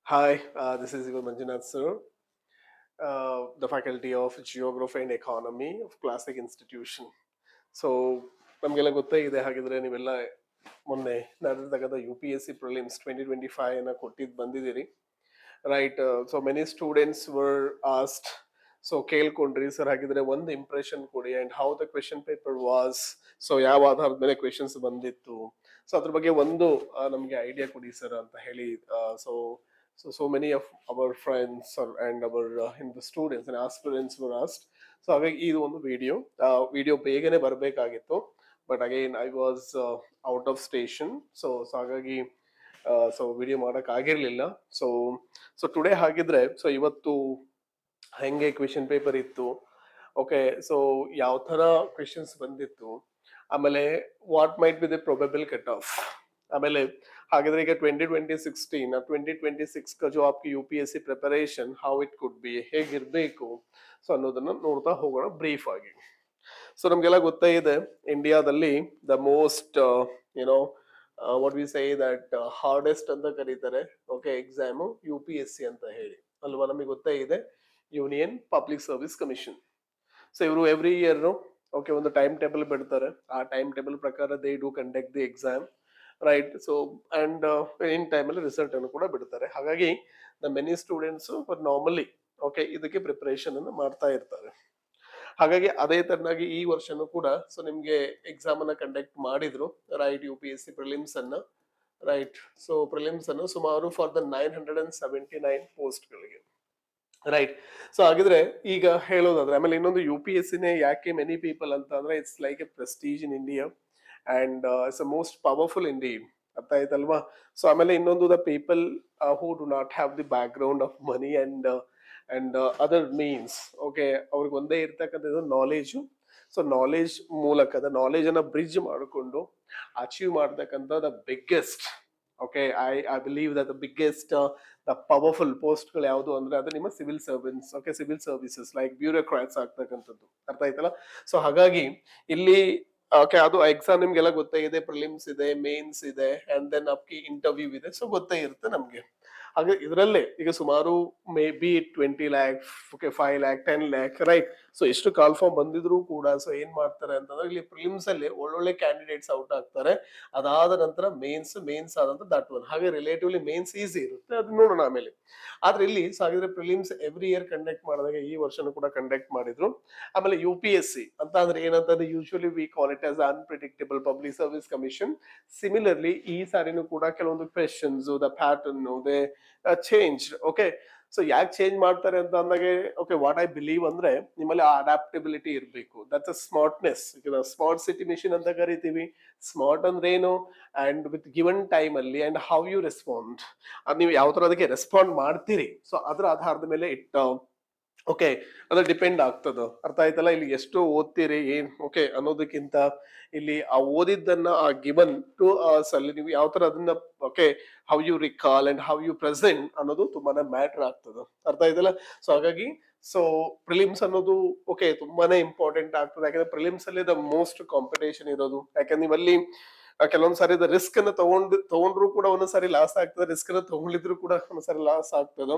Hi, this is Ivan Manjunath sir, the faculty of Geography and Economy of Classic Institution. So ನಮಗೆಲ್ಲ ಗೊತ್ತೇ ಇದೆ. ಹಾಗಿದ್ರೆ ನೀವೆಲ್ಲ ಮೊನ್ನೆ ನಡೆದಾಗ UPSC ಪ್ರಿಲಿಮ್ಸ್ 2025 ಅನ್ನ ಕೊಟ್ಟಿದ್ದು ಬಂದಿದ್ದೀರಿ, right? So many students were asked, so ಕೇಳ್ಕೊಂಡ್ರಿ ಸರ್ ಹಾಗಿದ್ರೆ ಒಂದು ಇಂಪ್ರೆಷನ್ ಕೊಡಿ and how the question paper was, so ಯಾವ ಆಧಾರದ ಮೇಲೆ ಕ್ವೆಶನ್ಸ್ ಬಂದಿತ್ತು, ಸೊ ಅದ್ರ ಬಗ್ಗೆ ಒಂದು ನಮಗೆ ಐಡಿಯಾ ಕೊಡಿ ಸರ್ ಅಂತ ಹೇಳಿ. So so many of our friends and our in the students and aspirants were asked. So ಹಾಗಾಗಿ ಇದು ಒಂದು ವಿಡಿಯೋ ಬೇಗನೆ ಬರಬೇಕಾಗಿತ್ತು, but again I was out of station. So ಹಾಗಾಗಿ ಸೊ ವಿಡಿಯೋ ಮಾಡಕ್ ಆಗಿರ್ಲಿಲ್ಲ. ಸೊ ಸೊ ಟುಡೇ ಹಾಗಿದ್ರೆ ಸೊ ಇವತ್ತು ಹೆಂಗೆ ಕ್ವೆಶನ್ ಪೇಪರ್ ಇತ್ತು, ಓಕೆ, ಸೊ ಯಾವ ತರ ಕ್ವೆಶನ್ಸ್ ಬಂದಿತ್ತು, ಆಮೇಲೆ what might be the probable cut off, ಆಮೇಲೆ ಹಾಗಿದ್ರೆ ಈಗ 2016 2026 का जो आपकी UPSC preparation how it could be ಹೇಗಿರ್ಬೇಕು ಸೊ ಅನ್ನೋದನ್ನ ನೋಡ್ತಾ ಹೋಗೋಣ ಬ್ರೀಫ್ ಆಗಿ. ಸೊ ನಮ್ಗೆಲ್ಲ ಗೊತ್ತೇ ಇದೆ, ಇಂಡಿಯಾದಲ್ಲಿ the most YONO what we say that hardest ಅಂತ ಕರೀತಾರೆ, ಓಕೆ, ಎಕ್ಸಾಮ್ UPSC ಅಂತ ಹೇಳಿ ಅಲ್ವಾ? ನಮಗೆ ಗೊತ್ತೇ ಇದೆ, union public service commission. So ಇವರು ಎವ್ರಿ ಇಯರ್ ಓಕೆ ಒಂದು ಟೈಮ್ ಟೇಬಲ್ ಬಿಡ್ತಾರೆ, ಆ ಟೈಮ್ ಟೇಬಲ್ ಪ್ರಕಾರ they do conduct the exam, right? So and in time ಅಲ್ಲಿ ರಿಸಲ್ಟ್ ಅನ್ನು ಕೂಡ ಬಿಡ್ತಾರೆ. ಹಾಗಾಗಿ the many students normally okay ಇದಕ್ಕೆ ಪ್ರಿಪರೇಷನ್ ಅನ್ನು ಮಾಡ್ತಾ ಇರ್ತಾರೆ. ಹಾಗಾಗಿ ಅದೇ ತರನಾಗಿ ಈ ವರ್ಷನೂ ಕೂಡ ಸೊ ನಿಮ್ಗೆ ಎಕ್ಸಾಮ್ ಅನ್ನ ಕಂಡಕ್ಟ್ ಮಾಡಿದ್ರು, ರೈಟ್? UPSC ಪ್ರಿಲಿಮ್ಸ್ ಅನ್ನ, ರೈಟ್? ಸೊ ಪ್ರಿಲಿಮ್ಸ್ ಅನ್ನು ಸುಮಾರು ಫಾರ್ ದ 979 ಪೋಸ್ಟ್ ಗಳಿಗೆ, ರೈಟ್? ಸೊ ಹಾಗಿದ್ರೆ ಈಗ ಹೇಳೋದಾದ್ರೆ, ಆಮೇಲೆ ಇನ್ನೊಂದು UPSC ನೇ ಯಾಕೆ ಮೆನಿ ಪೀಪಲ್ ಅಂತ ಅಂದ್ರೆ, it's like A Prestige in India and it's the most powerful indeed, ಅರ್ಥ ಆಯ್ತಲ್ವಾ? ಸೊ ಆಮೇಲೆ ಇನ್ನೊಂದು the people who do not have the back ground of money and other means, okay, ಅವ್ರಿಗೆ ಒಂದೇ ಇರ್ತಕ್ಕಂಥದ್ದು ನಾಲೆಜು. ಸೊ ನಾಲೆಜ್ ಮೂಲಕ the knowledge ಅನ್ನ bridge ಮಾಡಿಕೊಂಡು ಅಚೀವ್ ಮಾಡ್ತಕ್ಕಂಥ the biggest, okay, I believe that the biggest the powerful ಪೋಸ್ಟ್ಗಳು ಯಾವುದು ಅಂದ್ರೆ ಅದು ನಿಮ್ಮ civil servants, okay, civil services like bureaucrats ಆಗ್ತಕ್ಕಂಥದ್ದು, ಅರ್ಥ ಆಯ್ತಲ್ಲ? ಸೊ ಹಾಗಾಗಿ ಇಲ್ಲಿ ಓಕೆ ಅದು ಎಕ್ಸಾಮ್ ನಿಮ್ಗೆಲ್ಲ ಗೊತ್ತೇ ಇದೆ, ಪ್ರಿಲಿಮ್ಸ್ ಇದೆ, ಮೇನ್ಸ್ ಇದೆ, ಅಂಡ್ ದೆನ್ ಅಪ್ಕಿ ಇಂಟರ್ವ್ಯೂ ಇದೆ, ಸೊ ಗೊತ್ತೇ ಇರುತ್ತೆ ನಮ್ಗೆ. ಹಾಗೆ ಇದರಲ್ಲೇ ಈಗ ಸುಮಾರು may be 20 lakh, okay, 5 lakh, 10 lakh, right? So ಎಷ್ಟು ಕಾಲ್ ಫಾರ್ಮ್ ಬಂದಿದ್ರು ಕೂಡ ಸೊ ಏನ್ ಮಾಡ್ತಾರೆ ಅಂತಂದ್ರೆ, ಇಲ್ಲಿ ಪ್ರಿಲಿಮ್ಸ್ ಅಲ್ಲಿ ಒಳ್ಳೊಳ್ಳೆ ಕ್ಯಾಂಡಿಡೇಟ್ಸ್ ಔಟ್ ಆಗ್ತಾರೆ, ಅದಾದ ನಂತರ ಮೇನ್ಸ್ ಆದಂತ ದಟ್ ಒನ್. ಹಾಗೆ ರಿಲೇಟಿವ್ಲಿ ಮೇನ್ಸ್ ಈಸಿ ಇರುತ್ತೆ, ಅದು ನೋಡೋಣ ಆಮೇಲೆ. ಆದ್ರೆ ಇಲ್ಲಿ ಸೊ ಹಾಗಿದ್ರೆ ಪ್ರಿಲಿಮ್ಸ್ ಎವ್ರಿ ಇಯರ್ ಕಂಡಕ್ಟ್ ಮಾಡಿದಾಗ ಈ ವರ್ಷನೂ ಕೂಡ ಕಂಡಕ್ಟ್ ಮಾಡಿದ್ರು. ಆಮೇಲೆ UPSC ಅಂತ ಅಂದ್ರೆ ಏನಂತಂದ್ರೆ, usually we call it as unpredictable public service commission. Similarly ಈ ಸಾರಿನೂ ಕೂಡ ಕೆಲವೊಂದು questions the pattern they change, okay. So ಯಾಕೆ ಚೇಂಜ್ ಮಾಡ್ತಾರೆ ಅಂತ ಅಂದಾಗೆ, ಓಕೆ, ವಾಟ್ ಐ ಬಿಲೀವ್ ಅಂದ್ರೆ ನಿಮ್ಮಲ್ಲಿ ಅಡಾಪ್ಟಬಿಲಿಟಿ ಇರಬೇಕು, that's a smartness. Smart city mission ಅಂತ ಕರಿತೀವಿ. ಸ್ಮಾರ್ಟ್ ಅಂದ್ರೆ ಏನು, ಅಂಡ್ ವಿತ್ ಗಿವನ್ ಟೈಮ್ ಅಲ್ಲಿ ಅಂಡ್ ಹೌ ಯು ರೆಸ್ಪಾಂಡ್, ನೀವು ಯಾವ ತರ ಅದಕ್ಕೆ ರೆಸ್ಪಾಂಡ್ ಮಾಡ್ತೀರಿ, ಸೊ ಅದರ ಆಧಾರದ ಮೇಲೆ ಇಟ್ ಓಕೆ ಅದು ಡಿಪೆಂಡ್ ಆಗ್ತದ, ಅರ್ಥ ಆಯ್ತಲ್ಲ? ಇಲ್ಲಿ ಎಷ್ಟು ಓದ್ತೀರಿ ಏನ್ ಓಕೆ ಅನ್ನೋದಕ್ಕಿಂತ ಇಲ್ಲಿ ಆ ಓದಿದ್ದನ್ನ ಆ ಗಿವನ್ ಟು ಅಲ್ಲಿ ನೀವು ಯಾವ ತರ ಅದನ್ನ okay how you recall and how you present ಅನ್ನೋದು ತುಂಬಾನೇ ಮ್ಯಾಟರ್ ಆಗ್ತದ, ಅರ್ಥ ಆಯ್ತಲ್ಲ? ಸೊ ಹಾಗಾಗಿ ಸೊ ಪ್ರಿಲಿಮ್ಸ್ ಅನ್ನೋದು ಓಕೆ ತುಂಬಾನೇ ಇಂಪಾರ್ಟೆಂಟ್ ಆಗ್ತದೆ, ಯಾಕಂದ್ರೆ ಪ್ರಿಲಿಮ್ಸ್ ಅಲ್ಲಿ ದ ಮೋಸ್ಟ್ ಕಾಂಪಿಟೇಷನ್ ಇರೋದು. ಯಾಕಂದ್ರೆ ನೀವಲ್ಲಿ ಕೆಲವೊಂದ್ ಸಾರಿ ರಿಸ್ಕ್ ಅನ್ನ ತಗೊಂಡ್ರು ಕೂಡ ಒಂದೊಂದ್ಸಾರಿ ಲಾಸ್ ಆಗ್ತದೆ, ರಿಸ್ಕ್ ಅನ್ನ ತಗೊಂಡಿದ್ರು ಕೂಡ ಒಂದ್ಸಾರಿ ಲಾಸ್ ಆಗ್ತದ.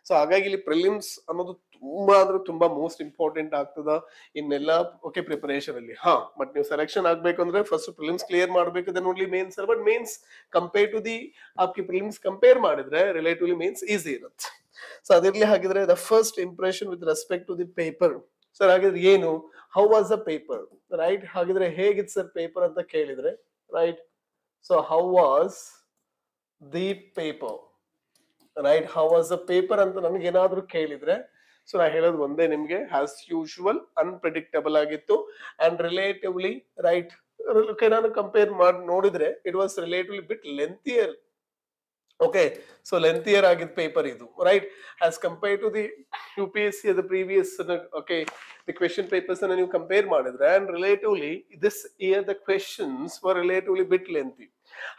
ಸೊ ಹಾಗಾಗಿ ಇಲ್ಲಿ ಪ್ರಿಲಿಮ್ಸ್ ಅನ್ನೋದು ತುಂಬಾ ಅಂದ್ರೆ ತುಂಬಾ ಮೋಸ್ಟ್ ಇಂಪಾರ್ಟೆಂಟ್ ಆಗ್ತದ ಇನ್ನೆಲ್ಲ ಓಕೆ ಪ್ರಿಪರೇಷನ್ ಅಲ್ಲಿ. ಬಟ್ ನೀವು ಸೆಲೆಕ್ಷನ್ ಆಗ್ಬೇಕು ಅಂದ್ರೆ ಫಸ್ಟ್ ಪ್ರಿಲಿಮ್ಸ್ ಕ್ಲಿಯರ್ ಮಾಡ್ಬೇಕು, then only mains. But mains compare to the ಆಪ್ಕಿ ಪ್ರಿಲಿಮ್ಸ್ ಕಂಪೇರ್ ಮಾಡಿದ್ರೆ ರಿಲೇಟಿವ್ಲಿ ಮೇನ್ಸ್ ಈಸಿ ಇರುತ್ತೆ. ಸೊ ಅದಿರ್ಲಿ, ಹಾಗಿದ್ರೆ the first impression with respect to the paper. Sir ಹಾಗಿದ್ರೆ ಏನು, how was the paper, right? ಹಾಗಿದ್ರೆ ಹೇಗಿತ್ತು ಸರ್ ಪೇಪರ್ ಅಂತ ಕೇಳಿದ್ರೆ, right? So how was the paper, right? How was the paper ಅಂತ ನಮಗೆ ಏನಾದ್ರೂ ಕೇಳಿದ್ರೆ ಸೊ ನಾ ಹೇಳೋದು ಒಂದೇ ನಿಮ್ಗೆ, ಆಸ್ ಯೂಶುವಲ್ ಅನ್ಪ್ರೆಡಿಕ್ಟಬಲ್ ಆಗಿತ್ತು ಅಂಡ್ ರಿಲೇಟಿವ್ಲಿ, ರೈಟ್? ನಾನು ಕಂಪೇರ್ ಮಾಡಿ ನೋಡಿದ್ರೆ it was relatively bit lengthier, okay. So lengthier ಆಗಿದ್ ಪೇಪರ್ ಇದು, right? As compare to the UPSC the previous okay the question papers ಅನ್ನ ನೀವು ಕಂಪೇರ್ ಮಾಡಿದ್ರೆ, and relatively this year the questions were relatively bit lengthy.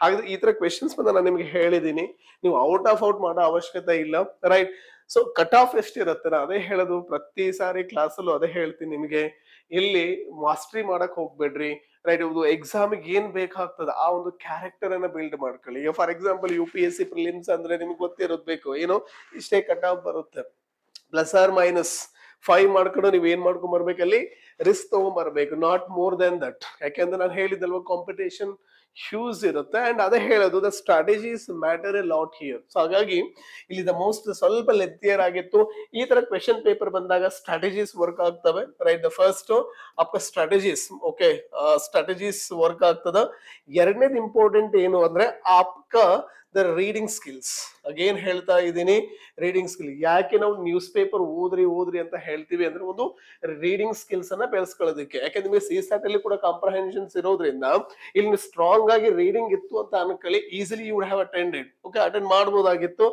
ಹಾಗಾದ್ರೆ ಈ ತರ questions ನಾನು ನಿಮ್ಗೆ ಹೇಳಿದೀನಿ, ನೀವು ಔಟ್ ಮಾಡೋ ಅವಶ್ಯಕತೆ ಇಲ್ಲ, ರೈಟ್? ಸೊ ಕಟ್ ಆಫ್ ಎಷ್ಟಿರುತ್ತೆ ನಾ ಅದೇ ಹೇಳೋದು, ಪ್ರತಿ ಸಾರಿ ಕ್ಲಾಸಲ್ಲೂ ಅದೇ ಹೇಳ್ತೀನಿ ನಿಮಗೆ, ಇಲ್ಲಿ ಮಾಸ್ಟ್ರಿ ಮಾಡಕ್ ಹೋಗ್ಬೇಡ್ರಿ, ರೈಟ್. ಒಂದು ಎಕ್ಸಾಮಿಗೆ ಏನ್ ಬೇಕಾಗ್ತದೆ ಆ ಒಂದು ಕ್ಯಾರೆಕ್ಟರ್ ಅನ್ನ ಬಿಲ್ಡ್ ಮಾಡ್ಕೊಳ್ಳಿ. ಈಗ ಫಾರ್ ಎಕ್ಸಾಂಪಲ್ UPSC ಪ್ರಿಲಿಮ್ಸ್ ಅಂದ್ರೆ ನಿಮ್ಗೆ ಗೊತ್ತಿರೋದ್ ಬೇಕು, ಏನು ಇಷ್ಟೇ ಕಟ್ ಆಫ್ ಬರುತ್ತೆ, ಪ್ಲಸ್ ಆರ್ ಮೈನಸ್ 5 ಮಾಡ್ಕೊಂಡು ನೀವ್ ಏನ್ ಮಾಡ್ಕೊಂಡ್ ಬರ್ಬೇಕಲ್ಲಿ ರಿಸ್ಕ್ ತಗೊಂಡ್ಬರ್ಬೇಕು, ನಾಟ್ ಮೋರ್ ದೆನ್ ದಟ್. ಯಾಕೆಂದ್ರೆ ನಾನು ಹೇಳಿದಲ್ವ ಕಾಂಪಿಟೇಷನ್ ಹ್ಯೂಸ್ ಇರುತ್ತೆ, ಅಂಡ್ ಅದೇ ಹೇಳೋದು the strategies matter a lot here. So ಹಾಗಾಗಿ ಇಲ್ಲಿ ದ ಮೋಸ್ಟ್ ಸ್ವಲ್ಪ ಲೆಂಥಿಯರ್ ಆಗಿತ್ತು. ಈ ತರ ಕ್ವೆಶನ್ ಪೇಪರ್ ಬಂದಾಗ ಸ್ಟ್ರಾಟಜೀಸ್ ವರ್ಕ್ ಆಗ್ತವೆ, ರೈಟ್. ದ ಫಸ್ಟ್ आपका ಸ್ಟ್ರಾಟಜೀಸ್, ಓಕೆ, ಸ್ಟ್ರಾಟಜೀಸ್ ವರ್ಕ್ ಆಗ್ತದ. ಎರಡನೇದು ಇಂಪಾರ್ಟೆಂಟ್ ಏನು ಅಂದ್ರೆ आपका ದ ರೀಡಿಂಗ್ ಸ್ಕಿಲ್ಸ್. ಅಗೇನ್ ಹೇಳ್ತಾ ಇದ್ದೀನಿ, ರೀಡಿಂಗ್ ಸ್ಕಿಲ್. ಯಾಕೆ ನಾವು ನ್ಯೂಸ್ ಪೇಪರ್ ಓದ್ರಿ ಅಂತ ಹೇಳ್ತೀವಿ ಅಂದ್ರೆ ಒಂದು ರೀಡಿಂಗ್ ಸ್ಕಿಲ್ಸ್ ಅನ್ನ ಬೆಳೆಸ್ಕೊಳ್ಳೋದಕ್ಕೆ. ಯಾಕೆ ನಿಮಗೆ CSAT ಅಲ್ಲಿ ಕೂಡ ಕಾಂಪ್ರಹೆನ್ಷನ್ಸ್ ಇರೋದ್ರಿಂದ ಇಲ್ಲಿ ಸ್ಟ್ರಾಂಗ್ ಆಗಿ ರೀಡಿಂಗ್ ಇತ್ತು ಅಂತ ಅನ್ಕೊಳ್ಳಿ, easily you would have attended, okay, attend ಮಾಡಬಹುದಾಗಿತ್ತು.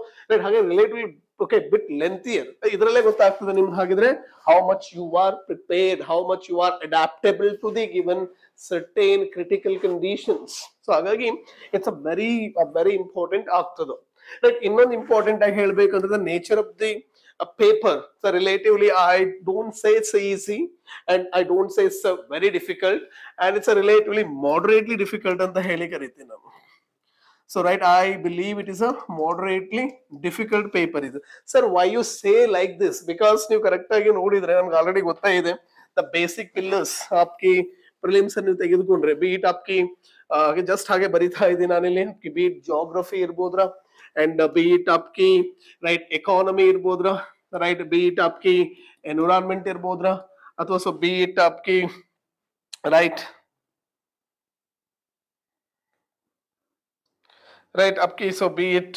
ಹಾಗೆ ರಿಲೇಟಿವ್ಲಿ ಓಕೆ ಬಿಟ್ ಲೆಂಥಿಯರ್. ಇದರಲ್ಲೇ ಗೊತ್ತಾಗ್ತದೆ ನಿಮ್ಗೆ ಹಾಗಿದ್ರೆ how much you are prepared, how much you are adaptable to the given certain critical conditions. So ಹಾಗಾಗಿ ಇಟ್ಸ್ ಅ ವೆರಿ ಇಂಪಾರ್ಟೆಂಟ್ ಆಗ್ತದೆ, right. ಇನ್ನೊಂದು important ಆಗಿ ಹೇಳ್ಬೇಕಂದ್ರೆ nature of the paper. So relatively I don't say it's easy and I don't say it's very difficult, and it's a relatively moderately difficult ಅಂತ ಹೇಳಿ ಕರಿತೀನಿ ನಾನು. So right, I believe it is a moderately difficult paper. Is sir, why you say like this? Because ನೀವು correct ಆಗಿ ನೋಡಿದ್ರೆ ನಮ್ಗೆ already ಗೊತ್ತಾಗಿದೆ the basic pillars आपकी prelims ಅನ್ನು ತೆಗೆದುಕೊಂಡ್ರೆ, ಬೀಟ್ आपकी ಜಸ್ಟ್ ಹಾಗೆ ಬರಿತಾ ಇದ್ದೀನಿ ನಾನಿಲ್ಲಿ, ಬೀಟ್ geography ಇರ್ಬೋದ್ರಾ, and ಬೀಟ್ आपकी ರೈಟ್ economy ಇರ್ಬೋದ್ರಾ, ರೈಟ್, ಬೀಟ್ आपकी environment ಇರ್ಬೋದ್ರಾ, ಅಥವಾ ಸೊ ಬೀಟ್ आपकी ರೈಟ್ right आपकी, so be it,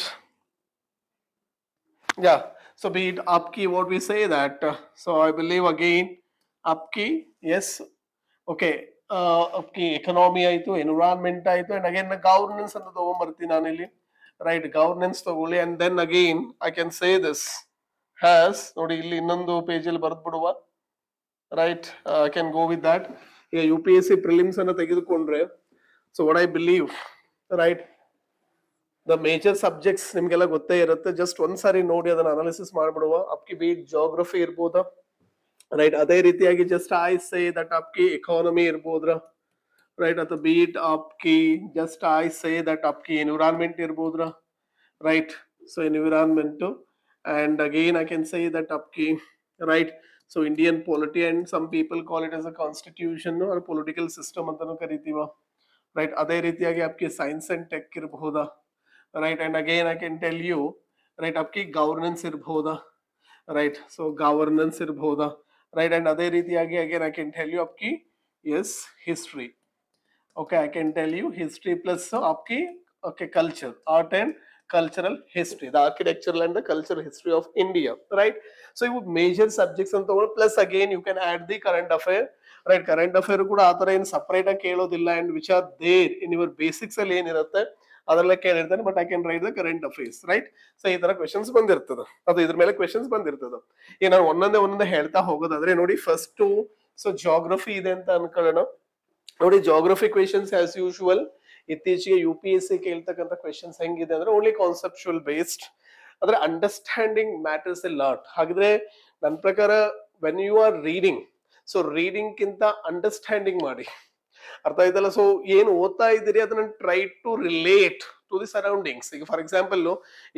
yeah, so be it आपकी, what we say that so I believe again आपकी, yes, okay, आपकी economy ಆಯ್ತು, environment ಆಯ್ತು, and again governance ಅಂತ ತಗೊಂಡ್ಬರ್ತೀನಿ ನಾನಿಲ್ಲಿ, right, governance ತಗೊಳ್ಳಿ, and then again I can say this has, ನೋಡಿ ಇಲ್ಲಿ ಇನ್ನೊಂದು ಪೇಜ್ ಅಲ್ಲಿ ಬರೆದು ಬಿಡುವ, right, I can go with that. ಈಗ UPSC prelims ಅನ್ನ ತೆಗೆದುಕೊಂಡ್ರೆ, so what I believe, right, the major subjects ನಿಮ್ಗೆಲ್ಲ ಗೊತ್ತೇ ಇರುತ್ತೆ, ಜಸ್ಟ್ ಒಂದ್ಸಾರಿ ನೋಡಿ ಅದನ್ನ ಅನಾಲಿಸಿಸ್ ಮಾಡ್ಬಿಡುವ. आपकी ಬೀಟ್ geography ಇರ್ಬೋದಾ, ರೈಟ್. ಅದೇ ರೀತಿಯಾಗಿ ಜಸ್ಟ್ ಐ ಸೇ ದಟ್ आपकी economy ಇರ್ಬೋದ್ರಾ, ರೈಟ್, ಅಥವಾ ಬೀಟ್ आपकी ಜಸ್ಟ್ ಐ ಸೇ ದಟ್ आपकी environment ಇರ್ಬೋದ್ರಾ, right. So environment, and again I can say that आपकी, right, so Indian polity, and some people call it as a constitution or political system ಅಂತಾನೂ ಕರಿತೀವ, right. ಅದೇ ರೀತಿಯಾಗಿ आपकी science and tech ಇರಬಹುದಾ, right, and again I can tell you, right, आपकी governance ಇರಬಹುದಾ, right, so governance ಇರಬಹುದಾ, right, and ಅದೇ ರೀತಿಯಾಗಿ again I can tell you आपकी, yes, history, okay, I can tell you history plus आपकी, okay, culture, art and cultural history, the architectural and the cultural history of India, right. So you major subjects ಅಂತ ತಗೊಂಡು plus again you can add the current affair, right. current affair ಕೂಡ ಆ ತರ ಏನು separate ಆಗಿ ಕೇಳೋದಿಲ್ಲ, and which are there in your basics ಅಲ್ಲಿ ಏನಿರುತ್ತೆ ಅದರಲ್ಲೇ ಕೇಳಿರ್ತಾನೆ, but I can write the current affairs, right. So ಈ ತರ ಕ್ವೆಶನ್ಸ್ ಬಂದಿರ್ತದ, ಅದು ಇದ್ರ ಮೇಲೆ ಕ್ವೆಶನ್ಸ್ ಬಂದಿರ್ತದ. ಈಗ ನಾನು ಒಂದೊಂದೇ ಹೇಳ್ತಾ ಹೋಗೋದಾದ್ರೆ ನೋಡಿ, ಫಸ್ಟ್ ಸೊ ಜಾಗ್ರಫಿ ಇದೆ ಅಂತ ಅನ್ಕೊಳ್ಳೋಣ. ನೋಡಿ, ಜಾಗ್ರಫಿ ಕ್ವೆಶನ್ಸ್ ಆಸ್ ಯೂಶುವಲ್ ಇತ್ತೀಚೆಗೆ UPSC ಕೇಳ್ತಕ್ಕಂಥ ಕ್ವೆಶನ್ಸ್ ಹೆಂಗಿದೆ ಅಂದ್ರೆ ಓನ್ಲಿ ಕಾನ್ಸೆಪ್ಚುಯಲ್ ಬೇಸ್ಡ್, ಅಂದ್ರೆ ಅಂಡರ್ಸ್ಟ್ಯಾಂಡಿಂಗ್ ಮ್ಯಾಟರ್ಸ್ ಎ ಲಾಟ್. ಹಾಗಿದ್ರೆ ನನ್ನ ಪ್ರಕಾರ when you are reading, so reading ಕಿಂತ ಅಂಡರ್ಸ್ಟ್ಯಾಂಡಿಂಗ್ ಮಾಡಿ, ಅರ್ಥ ಆಯ್ತಲ್ಲ. ಸೊ ಏನು ಓದ್ತಾ ಇದ್ದೀರಿ ಅದನ್ನ try to relate to the surroundings. ಈಗ ಫಾರ್ ಎಕ್ಸಾಂಪಲ್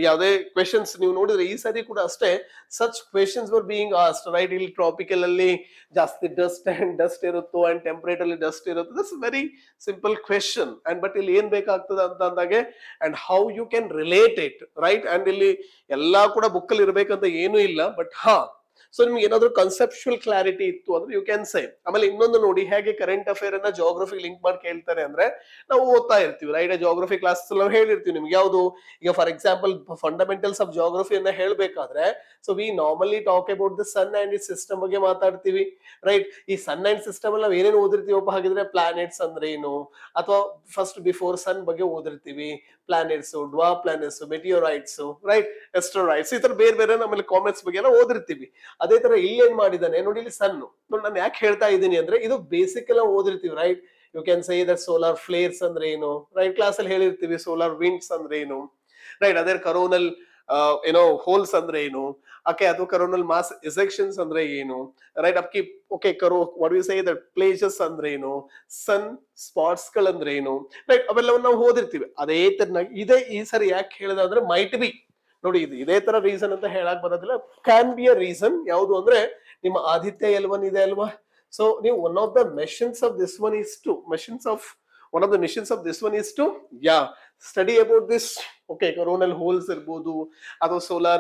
ಯಾವುದೇ ಕ್ವೆಶನ್ಸ್ ನೀವು ನೋಡಿದ್ರೆ ಈ ಸರಿ ಕೂಡ ಅಷ್ಟೇ, such questions were being asked, right. ಇಲ್ಲಿ ಟ್ರಾಪಿಕಲ್ ಅಲ್ಲಿ ಜಾಸ್ತಿ ಡಸ್ಟ್ ಇರುತ್ತೋ ಅಂಡ್ ಟೆಂಪರೇಟ್ ಅಲ್ಲಿ ಡಸ್ಟ್ ಇರುತ್ತೋ, that's very simple question, and but ಇಲ್ಲಿ ಏನ್ ಬೇಕಾಗ್ತದೆ ಅಂತ ಅಂದಾಗೆ and how you can relate it, right. And ಇಲ್ಲಿ ಎಲ್ಲಾ ಕೂಡ ಬುಕ್ ಅಲ್ಲಿ ಇರ್ಬೇಕಂತ ಏನೂ ಇಲ್ಲ, ಬಟ್ ಸೊ ನಿಮ್ಗೆ ಏನಾದ್ರು ಕನ್ಸೆಪ್ಚುಯಲ್ ಕ್ಲಾರಿಟಿ ಇತ್ತು ಅಂದ್ರೆ ಯು ಕ್ಯಾನ್ ಸೇ. ಆಮೇಲೆ ಇನ್ನೊಂದು ನೋಡಿ, ಹೇಗೆ ಕರೆಂಟ್ ಅಫೇರ್ ಅನ್ನ ಜಾಗ್ರಫಿ ಲಿಂಕ್ ಮಾಡಿ ಕೇಳ್ತಾರೆ ಅಂದ್ರೆ ನಾವು ಓದ್ತಾ ಇರ್ತೀವಿ, ರೈಟ್. ಜಾಗ್ರಫಿ ಕ್ಲಾಸ್ ನಾವು ಹೇಳಿರ್ತೀವಿ ನಿಮ್ಗೆ ಯಾವುದು, ಈಗ for example fundamentals of geography ಅನ್ನ ಹೇಳ್ಬೇಕಾದ್ರೆ, so we normally talk about the sun and it system ಬಗ್ಗೆ ಮಾತಾಡ್ತೀವಿ, ರೈಟ್. ಈ ಸನ್ ಅಂಡ್ ಸಿಸ್ಟಮ್ ಅಲ್ಲಿ ನಾವು ಏನೇನು ಓದಿರ್ತೀವಪ್ಪ ಹಾಗಿದ್ರೆ, ಪ್ಲಾನೆಟ್ಸ್ ಅಂದ್ರೆ ಏನು, ಅಥವಾ ಫಸ್ಟ್ ಬಿಫೋರ್ ಸನ್ ಬಗ್ಗೆ ಓದಿರ್ತೀವಿ, ಪ್ಲಾನೆಟ್ಸ್, ಡ್ವಾ ಪ್ಲಾನೆಟ್ಸ್, ಮೆಟಿಯೋರೈಟ್ಸ್, ರೈಟ್, ಎಸ್ಟರಾಯ್ಡ್ಸ್, ಈ ತರ ಬೇರೆ ಬೇರೆ ನಮ್ಮಲ್ಲಿ ಕಾಮೆಟ್ಸ್ ಬಗ್ಗೆ ಎಲ್ಲ ಓದಿರ್ತೀವಿ. ಅದೇ ತರ ಇಲ್ಲಿ ಏನ್ ಮಾಡಿದಾನೆ ನೋಡಿ, ಇಲ್ಲಿ ಸನ್ ನೋಡಿ. ನಾನು ಯಾಕೆ ಹೇಳ್ತಾ ಇದ್ದೀನಿ ಅಂದ್ರೆ ಇದು ಬೇಸಿಕ್ ಎಲ್ಲ ಓದಿರ್ತೀವಿ, right. You can say that solar flares ಅಂದ್ರೆ ಏನು, ರೈಟ್. ಕ್ಲಾಸ್ ಅಲ್ಲಿ ಹೇಳಿರ್ತೀವಿ ಸೋಲಾರ್ ವಿಂಡ್ಸ್ ಅಂದ್ರೆ ಏನು, ರೈಟ್. ಅದೇ ಕರೋನಲ್ ಏನೋ ಹೋಲ್ಸ್ ಅಂದ್ರೆ ಏನು, ಓಕೆ, ಅಥವಾ ಕರೋನಲ್ ಮಾಸ್ ಎಜೆಕ್ಷನ್ಸ್ ಅಂದ್ರೆ ಏನು, ರೈಟ್ ಅಪ್ಕಿ, okay, what we say that plages ಅಂದ್ರೆ ಏನು, ಸನ್ ಸ್ಪಾಟ್ಸ್ ಗಳಂದ್ರೆ ಏನು, ರೈಟ್, ಅವೆಲ್ಲವನ್ನ ನಾವು ಓದಿರ್ತೀವಿ. ಅದೇ ತರನಾಗಿ ಇದೇ ಈ ಸರಿ ಯಾಕೆ ಹೇಳಿದ್ರೆ ಮೈಟ್ ಬಿ ನೋಡಿ, ಇದು ಇದೇ ತರ ರೀಸನ್ ಅಂತ ಹೇಳಕ್ ಬರೋದಿಲ್ಲ, ಕ್ಯಾನ್ ಬಿ ಅ ರೀಸನ್. ಯಾವುದು ಅಂದ್ರೆ ನಿಮ್ಮ ಆದಿತ್ಯ L1 ಇದೆ ಅಲ್ವಾ, ಸೊ ನೀವು one of the missions of this one is to one of the missions of this one is to study about this, okay, coronal holes irbodu, ado solar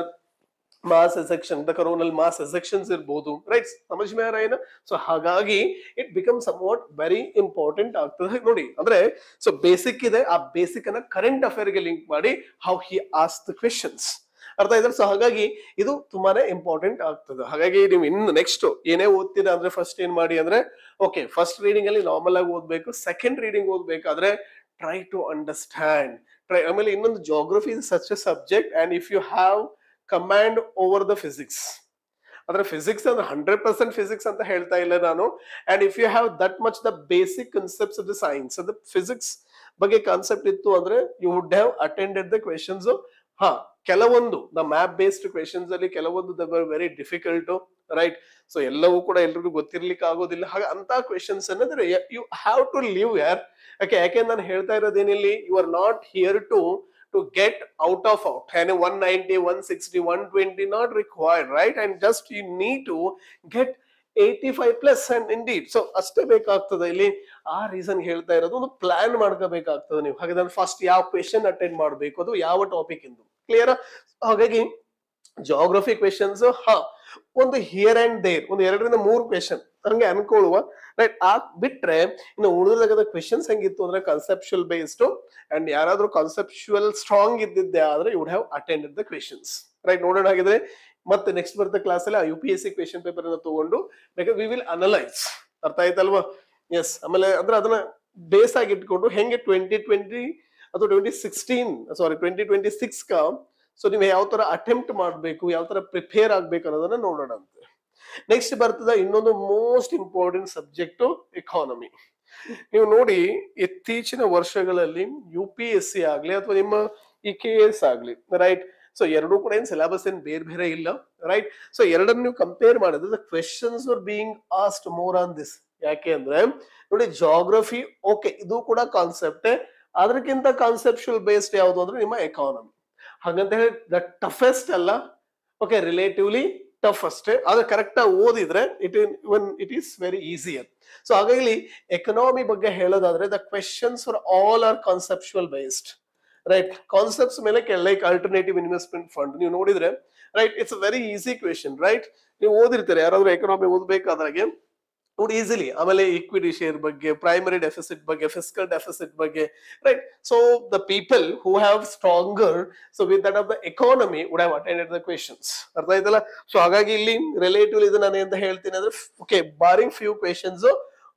mass ejection, the coronal mass ejections irbodu, right, samajh mein aa raha hai na. So hagagi it becomes somewhat very important ಆಗ್ತದೆ ನೋಡಿ. ಅಂದ್ರೆ so basic ಇದೆ, ಆ basic ಅನ್ನ current affair ಗೆ link ಮಾಡಿ how he asked the questions, ಅರ್ಥ ಆಯ್ತಾ. ಸೊ ಹಾಗಾಗಿ ಇದು ತುಂಬಾನೇ ಇಂಪಾರ್ಟೆಂಟ್ ಆಗ್ತದೆ. ಹಾಗಾಗಿ ನೀವು ಇನ್ನು ನೆಕ್ಸ್ಟ್ ಏನೇ ಓದ್ತೀರಾ ಅಂದ್ರೆ ಫಸ್ಟ್ ಏನ್ ಮಾಡಿ ಅಂದ್ರೆ, ಓಕೆ, ಫಸ್ಟ್ ರೀಡಿಂಗ್ ಅಲ್ಲಿ ನಾರ್ಮಲ್ ಆಗಿ ಓದ್ಬೇಕು, ಸೆಕೆಂಡ್ ರೀಡಿಂಗ್ ಓದ್ಬೇಕಾದ್ರೆ ಟ್ರೈ ಟು ಅಂಡರ್ಸ್ಟ್ಯಾಂಡ್, ಟ್ರೈ. ಆಮೇಲೆ ಇನ್ನೊಂದು, geography is such a subject and if you have command over the physics, ಅಂದ್ರೆ ಫಿಸಿಕ್ಸ್ ಅಂದ್ರೆ 100% ಫಿಸಿಕ್ಸ್ ಅಂತ ಹೇಳ್ತಾ ಇಲ್ಲ ನಾನು, and if you have that much the basic concepts of the science, ಅದು physics ಬಗ್ಗೆ ಕಾನ್ಸೆಪ್ಟ್ ಇತ್ತು ಅಂದ್ರೆ you would have attended the questions. ಕೆಲವೊಂದು ದ ಮ್ಯಾಪ್ ಬೇಸ್ಡ್ ಕ್ವೆಶನ್ಸ್ ಅಲ್ಲಿ ಕೆಲವೊಂದು the very difficult, right. So ಎಲ್ಲವೂ ಕೂಡ ಎಲ್ರಿಗೂ ಗೊತ್ತಿರ್ಲಿಕ್ಕೆ ಆಗೋದಿಲ್ಲ. ಹಾಗೆ ಅಂತ ಕ್ವೆಶನ್ಸ್ ಅನ್ನೋದ್ರೆ ಯು ಹ್ಯಾವ್ ಟು ಲಿವ್ ಯಾರ್. ಯಾಕೆ ನಾನು ಹೇಳ್ತಾ ಇರೋದೇನಿಲ್ಲಿ, you are not here to get out of out, 190, 160, 120 not required, right, and just you need to get 85+ and indeed. So ಅಷ್ಟೇ ಬೇಕಾಗ್ತದೆ ಇಲ್ಲಿ. ಆ ರೀಸನ್ ಹೇಳ್ತಾ ಇರೋದು, ಒಂದು ಪ್ಲಾನ್ ಮಾಡ್ಕೋಬೇಕಾಗ್ತದೆ ನೀವು. ಹಾಗಾದ್ರೆ ಫಸ್ಟ್ ಯಾವ ಕ್ವೆಶನ್ ಅಟೆಂಡ್ ಮಾಡಬೇಕು, ಅದು ಯಾವ ಟಾಪಿಕ್ ಇಂದು, ಕ್ಲಿಯರ್. ಹಾಗಾಗಿ ಜಾಗ್ರಫಿ ಕ್ವೆಶನ್ಸ್ ಒಂದು ಹಿಯರ್ ಅಂಡ್ ದೇರ್ ಒಂದು 2-3 ಕ್ವೆಶನ್ ಹಂಗೆ ಅನ್ಕೊಳ್ಳುವ, ರೈಟ್. ಬಿಟ್ರೆ ಇನ್ನು ಉಳಿದ ಕ್ವೆಶನ್ಸ್ ಹೆಂಗಿತ್ತು ಅಂದ್ರೆ ಕಾನ್ಸೆಪ್ಚುಯಲ್ ಬೇಸ್ಡ್, ಅಂಡ್ ಯಾರಾದ್ರೂ ಕಾನ್ಸೆಪ್ಚುಯಲ್ ಸ್ಟ್ರಾಂಗ್ ಇದ್ದಿದ್ದೆ ಆದ್ರೆ you would have attended the questions, right. ನೋಡೋಣ ಹಾಗಿದ್ರೆ ಮತ್ತೆ ನೆಕ್ಸ್ಟ್ ಬರುತ್ತೆ ಕ್ಲಾಸ್ ಅಲ್ಲಿ UPSC ಕ್ವೆಶನ್ ಪೇಪರ್ ಅನ್ನ ತಗೊಂಡು ಬೇಕಾದ್ರೆ ವಿ ವಿಲ್ ಅನಲೈಸ್, ಅರ್ಥ ಆಯ್ತಲ್ವಾ. ಎಸ್, ಆಮೇಲೆ ಅಂದ್ರೆ ಅದನ್ನ ಬೇಸ್ ಆಗಿ ಇಟ್ಕೊಂಡು ಹೆಂಗೆ 2020 ಅಥವಾ 2026 ಸೊ ನೀವು ಯಾವ ತರ ಅಟೆಂಪ್ಟ್ ಮಾಡಬೇಕು, ಯಾವ ತರ ಪ್ರಿಪೇರ್ ಆಗ್ಬೇಕು ಅನ್ನೋದನ್ನ ನೋಡೋಣ ಅಂತೆ. ನೆಕ್ಸ್ಟ್ ಬರ್ತದ ಇನ್ನೊಂದು ಮೋಸ್ಟ್ ಇಂಪಾರ್ಟೆಂಟ್ ಸಬ್ಜೆಕ್ಟ್, ಎಕಾನಮಿ. ನೀವು ನೋಡಿ, ಇತ್ತೀಚಿನ ವರ್ಷಗಳಲ್ಲಿ UPSC ಆಗ್ಲಿ ಅಥವಾ ನಿಮ್ಮ ಈ KS ಆಗ್ಲಿ, ರೈಟ್, ಸೊ ಎರಡೂ ಕೂಡ ಏನ್ ಸಿಲೆಬಸ್ ಏನ್ ಬೇರೆ ಇಲ್ಲ, ರೈಟ್. ಸೊ ಎರಡನ್ನು ನೀವು ಕಂಪೇರ್ ಮಾಡಿದ್ರೆ the questions are being asked more on this. ಯಾಕೆ ಅಂದ್ರೆ ನೋಡಿ, ಜಾಗ್ರಫಿ ಓಕೆ, ಇದು ಕೂಡ ಕಾನ್ಸೆಪ್ಟ್, ಅದಕ್ಕಿಂತ ಕಾನ್ಸೆಪ್ಚುಯಲ್ ಬೇಸ್ಡ್ ಯಾವುದು ಅಂದ್ರೆ ನಿಮ್ಮ ಎಕಾನಮಿ. ಹಾಗಂತ ಹೇಳಿ ದ ಟಫೆಸ್ಟ್ ಅಲ್ಲ, ಓಕೆ, ರಿಲೇಟಿವ್ಲಿ ಟಫ್ ಅಷ್ಟೇ. ಆದ್ರೆ ಕರೆಕ್ಟ್ ಆಗಿ ಓದಿದ್ರೆ it is very easier. So ಹಾಗಾಗಿ ಎಕನಾಮಿ ಬಗ್ಗೆ ಹೇಳೋದಾದ್ರೆ the questions for all are conceptual based, right. Concepts ಮೇಲೆ ಲೈಕ್ ಆಲ್ಟರ್ನೇಟಿವ್ ಇನ್ವೆಸ್ಟ್ಮೆಂಟ್ ಫಂಡ್ ನೀವು ನೋಡಿದ್ರೆ, right, it's a very easy question, right. ನೀವು ಓದಿರ್ತೀರಿ ಯಾರಾದ್ರೂ ಎಕನಾಮಿ ಓದ್ಬೇಕಾದ್ರಾಗೆ ನೋಡಿ ಈಸಿಲಿ. ಆಮೇಲೆ ಈಕ್ವಿಟಿ ಶೇರ್ ಬಗ್ಗೆ, ಪ್ರೈಮರಿ ಡೆಫಿಸಿಟ್ ಬಗ್ಗೆ, ಫಿಸ್ಕಲ್ ಡೆಫಿಸಿಟ್ ಬಗ್ಗೆ, right. So the people who have stronger so with that of the economy wood have attended the questions, ಅರ್ಥ ಆಯ್ತಲ್ಲ. So ಹಾಗಾಗಿ ಇಲ್ಲಿ ರಿಲೇಟಿವ್ ಇದು ನಾನು ಎಂತ ಹೇಳ್ತೀನಿ ಅಂದ್ರೆ, ಓಕೆ, ಬಾರಿಂಗ್ ಫ್ಯೂ ಕ್ವೆಶನ್ಸ್,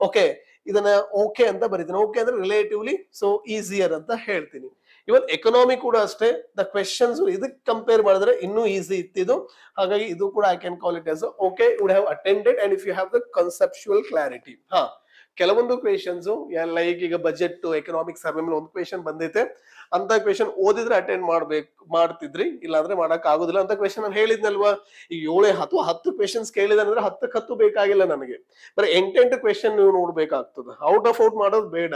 ಓಕೆ, ಇದನ್ನ ಓಕೆ ಅಂತ ಬರೀತೀನಿ. ಓಕೆ ಅಂದ್ರೆ ರಿಲೇಟಿವ್ಲಿ ಸೊ ಈಸಿಯರ್ ಅಂತ ಹೇಳ್ತೀನಿ. ಇವನ್ ಎಕನಾಮಿ ಕೂಡ ಅಷ್ಟೇ, ದ ಕ್ವೆಶನ್ಸ್ ಇದಕ್ಕೆ ಕಂಪೇರ್ ಮಾಡಿದ್ರೆ ಇನ್ನೂ ಈಸಿ ಇತ್ತಿದು. ಹಾಗಾಗಿ ಇದು ಕೂಡ I can call it as okay, would have attended and if you have the conceptual clarity. ಕೆಲವೊಂದು ಕ್ವೆಶನ್ಸ್ ಲೈಕ್ ಈಗ ಬಜೆಟ್, ಎಕನಾಮಿಕ್ ಸರ್ವೆ ಮೇಲೆ ಒಂದು ಕ್ವೆಶನ್ ಬಂದೈತೆ, ಅಂತ ಕ್ವೆಶನ್ ಓದಿದ್ರೆ ಅಟೆಂಡ್ ಮಾಡ್ತಿದ್ರಿ, ಇಲ್ಲಾಂದ್ರೆ ಮಾಡಕ್ ಆಗುದಿಲ್ಲ. ಅಂತ ಕ್ವೆಶನ್ ನಾನು ಹೇಳಿದ್ನಲ್ವಾ, ಈಗ 7 ಅಥವಾ 10 ಕ್ವೆಶನ್ಸ್ ಕೇಳಿದ್ರೆ 10ಕ್ಕೆ 10 ಬೇಕಾಗಿಲ್ಲ ನನಗೆ, ಬರೀ 8 ಕ್ವೆಶನ್ ನೀವು ನೋಡ್ಬೇಕಾಗ್ತದೆ. ಔಟ್ ಆಫ್ ಔಟ್ ಮಾಡೋದು ಬೇಡ.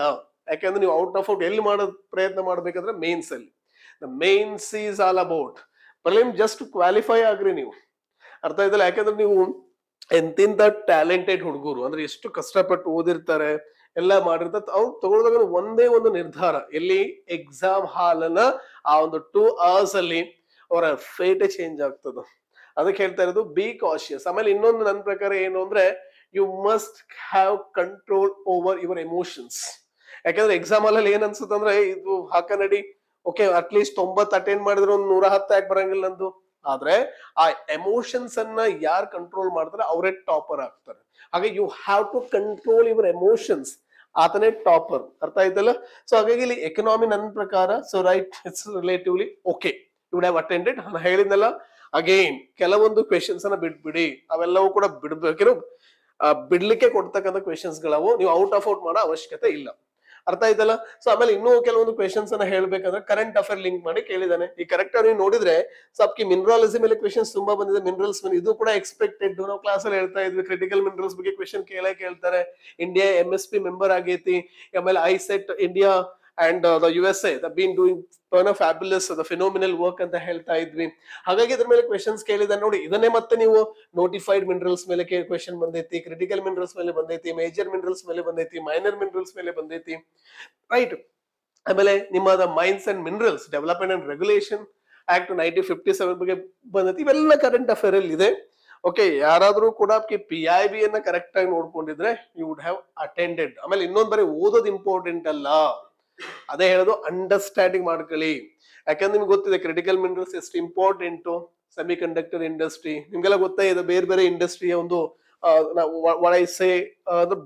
ಯಾಕಂದ್ರೆ ನೀವು ಔಟ್ ಆಫ್ ಔಟ್ ಎಲ್ಲಿ ಮಾಡೋದು ಪ್ರಯತ್ನ ಮಾಡ್ಬೇಕಂದ್ರೆ ಮೇನ್ಸ್ ಅಲ್ಲಿ. The mains is all about prelim, just qualify ಆಗ್ರಿ ನೀವು, ಅರ್ಥ ಆಯ್ತಲ್ಲ. ಯಾಕಂದ್ರೆ ನೀವು ಎಂತಿಂತ ಟ್ಯಾಲೆಂಟೆಡ್ ಹುಡುಗರು ಅಂದ್ರೆ ಎಷ್ಟು ಕಷ್ಟಪಟ್ಟು ಓದಿರ್ತಾರೆ, ಎಲ್ಲ ಮಾಡಿರ್ತಾರೆ, ಅವ್ರು ತಗೊಳ್ದಾಗ ಒಂದೇ ಒಂದು ನಿರ್ಧಾರ, ಎಲ್ಲಿ ಎಕ್ಸಾಮ್ ಹಾಲನ್ನ ಆ ಒಂದು 2 hours ಅಲ್ಲಿ ಅವರ ಫೇಟೇ ಚೇಂಜ್ ಆಗ್ತದ. ಅದಕ್ಕೆ ಹೇಳ್ತಾ ಇರೋದು ಬಿ ಕಾಶಿಯಸ್. ಆಮೇಲೆ ಇನ್ನೊಂದು ನನ್ನ ಪ್ರಕಾರ ಏನು ಅಂದ್ರೆ, you must have control over your emotions. ಯಾಕಂದ್ರೆ ಎಕ್ಸಾಮ್ ಅಲ್ಲಿ ಏನ್ ಅನ್ಸುತ್ತೆ ಅಂದ್ರೆ, ಇದು ಹಾಕ ನಡಿ, ಓಕೆ, ಅಟ್ಲೀಸ್ಟ್ 90 ಅಟೆಂಡ್ ಮಾಡಿದ್ರೆ ಒಂದು 110 ಯಾಕೆ ಬರಂಗಿಲ್ಲ ಅಂದು. ಆದ್ರೆ ಆ ಎಮೋಷನ್ಸ್ ಅನ್ನ ಯಾರು ಕಂಟ್ರೋಲ್ ಮಾಡ್ತಾರೆ ಅವರೇ ಟಾಪರ್ ಆಗ್ತಾರೆ. ಹಾಗೆ you have to control your emotions, ಆತನೇ ಟಾಪರ್, ಅರ್ಥ ಆಯ್ತಲ್ಲ. ಸೊ ಹಾಗಾಗಿ ಇಲ್ಲಿ ಎಕನಾಮಿ ನನ್ನ ಪ್ರಕಾರ so right, it's relatively okay, you would have attended. ನಾನು ಹೇಳಿದ್ನಲ್ಲ, ಅಗೈನ್ ಕೆಲವೊಂದು ಕ್ವೆಶನ್ಸ್ ಅನ್ನ ಬಿಟ್ಬಿಡಿ, ಅವೆಲ್ಲವೂ ಕೂಡ ಬಿಡ್ಬೇಕಿರೋ ಬಿಡ್ಲಿಕ್ಕೆ ಕೊಡ್ತಕ್ಕಂಥ ಕ್ವೆಶನ್ಸ್ ಗಳವು, ನೀವು ಔಟ್ ಆಫ್ ಔಟ್ ಮಾಡೋ ಅವಶ್ಯಕತೆ ಇಲ್ಲ. ಅರ್ಥ ಆಯ್ತಲ್ಲ. ಸೊ ಆಮೇಲೆ ಇನ್ನೂ ಕೆಲವೊಂದು ಕ್ವೆಶನ್ಸ್ ಅನ್ನ ಹೇಳ್ಬೇಕಂದ್ರೆ ಕರೆಂಟ್ ಅಫೇರ್ ಲಿಂಕ್ ಮಾಡಿ ಕೇಳಿದಾನೆ. ಈ ಕರೆಕ್ಟ್ ಆಗಿ ನೋಡಿದ್ರೆ ಸಬ್ಕಿ ಮಿನರಾಲಜಿ ಮೇಲೆ ಕ್ವೆಶನ್ಸ್ ತುಂಬಾ ಬಂದಿದೆ, ಮಿನರಲ್ಸ್ ಮೇಲೆ ಇದು ಕೂಡ ಎಕ್ಸ್ಪೆಕ್ಟೆಡ್. ನಾವು ಕ್ಲಾಸ್ ಅಲ್ಲಿ ಹೇಳ್ತಾ ಇದ್ವಿ ಕ್ರಿಟಿಕಲ್ ಮಿನರಲ್ಸ್ ಬಗ್ಗೆ ಕ್ವೆಶನ್ ಕೇಳ್ತಾರೆ. ಇಂಡಿಯಾ MSP ಮೆಂಬರ್ ಆಗೈತಿ, ಆಮೇಲೆ ಐಸೆಟ್ India and the USA have been doing fabulous the phenomenal work ಅಂತ ಹೇಳ್ತಾ ಇದ್ವಿ. ಹಾಗಾಗಿ ಇದ್ರ ಮೇಲೆ ಕ್ವೆಶನ್ಸ್ ಕೇಳಿದಾರೆ ನೋಡಿ. ಇದನ್ನೇ ಮತ್ತೆ ನೀವು ನೋಟಿಫೈಡ್ ಮಿನರಲ್ಸ್ ಮೇಲೆ ಕ್ವೆಶನ್ ಬಂದೈತಿ, ಕ್ರಿಟಿಕಲ್ ಮಿನರಲ್ಸ್ ಮೇಲೆ ಬಂದೈತಿ, ಮೇಜರ್ ಮಿನರಲ್ಸ್ ಮೇಲೆ ಬಂದೈತಿ, ಮೈನರ್ ಮಿನರಲ್ಸ್ ಮೇಲೆ ಬಂದೈತಿ, ರೈಟ್. ಆಮೇಲೆ ನಿಮ್ಮದ mines and minerals development and regulation act 1957 ಬಗ್ಗೆ ಬಂದೈತಿ. ಇವೆಲ್ಲ ಕರೆಂಟ್ ಅಫೇರ್ ಅಲ್ಲಿ ಇದೆ. ಓಕೆ, ಯಾರಾದ್ರೂ ಕೂಡ PIB ಅನ್ನ ಕರೆಕ್ಟ್ ಆಗಿ ನೋಡ್ಕೊಂಡಿದ್ರೆ ಯು ವುಡ್ ಹ್ಯಾವ್ ಅಟೆಂಡೆಡ್. ಆಮೇಲೆ ಇನ್ನೊಂದ್ ಬರೀ ಓದೋದು ಇಂಪಾರ್ಟೆಂಟ್ ಅಲ್ಲ, ಅದೇ ಹೇಳೋದು ಅಂಡರ್ಸ್ಟ್ಯಾಂಡಿಂಗ್ ಮಾಡ್ಕೊಳ್ಳಿ. ಯಾಕಂದ್ರೆ ನಿಮ್ಗೆ ಗೊತ್ತಿದೆ ಕ್ರಿಟಿಕಲ್ ಮಿನರಲ್ಸ್ ಎಷ್ಟು ಇಂಪಾರ್ಟೆಂಟ್. ಸೆಮಿ ಕಂಡಕ್ಟರ್ ಇಂಡಸ್ಟ್ರಿ ನಿಮ್ಗೆಲ್ಲ ಗೊತ್ತಾ ಇದೆ, ಬೇರೆ ಬೇರೆ ಇಂಡಸ್ಟ್ರಿಯ ಒಂದು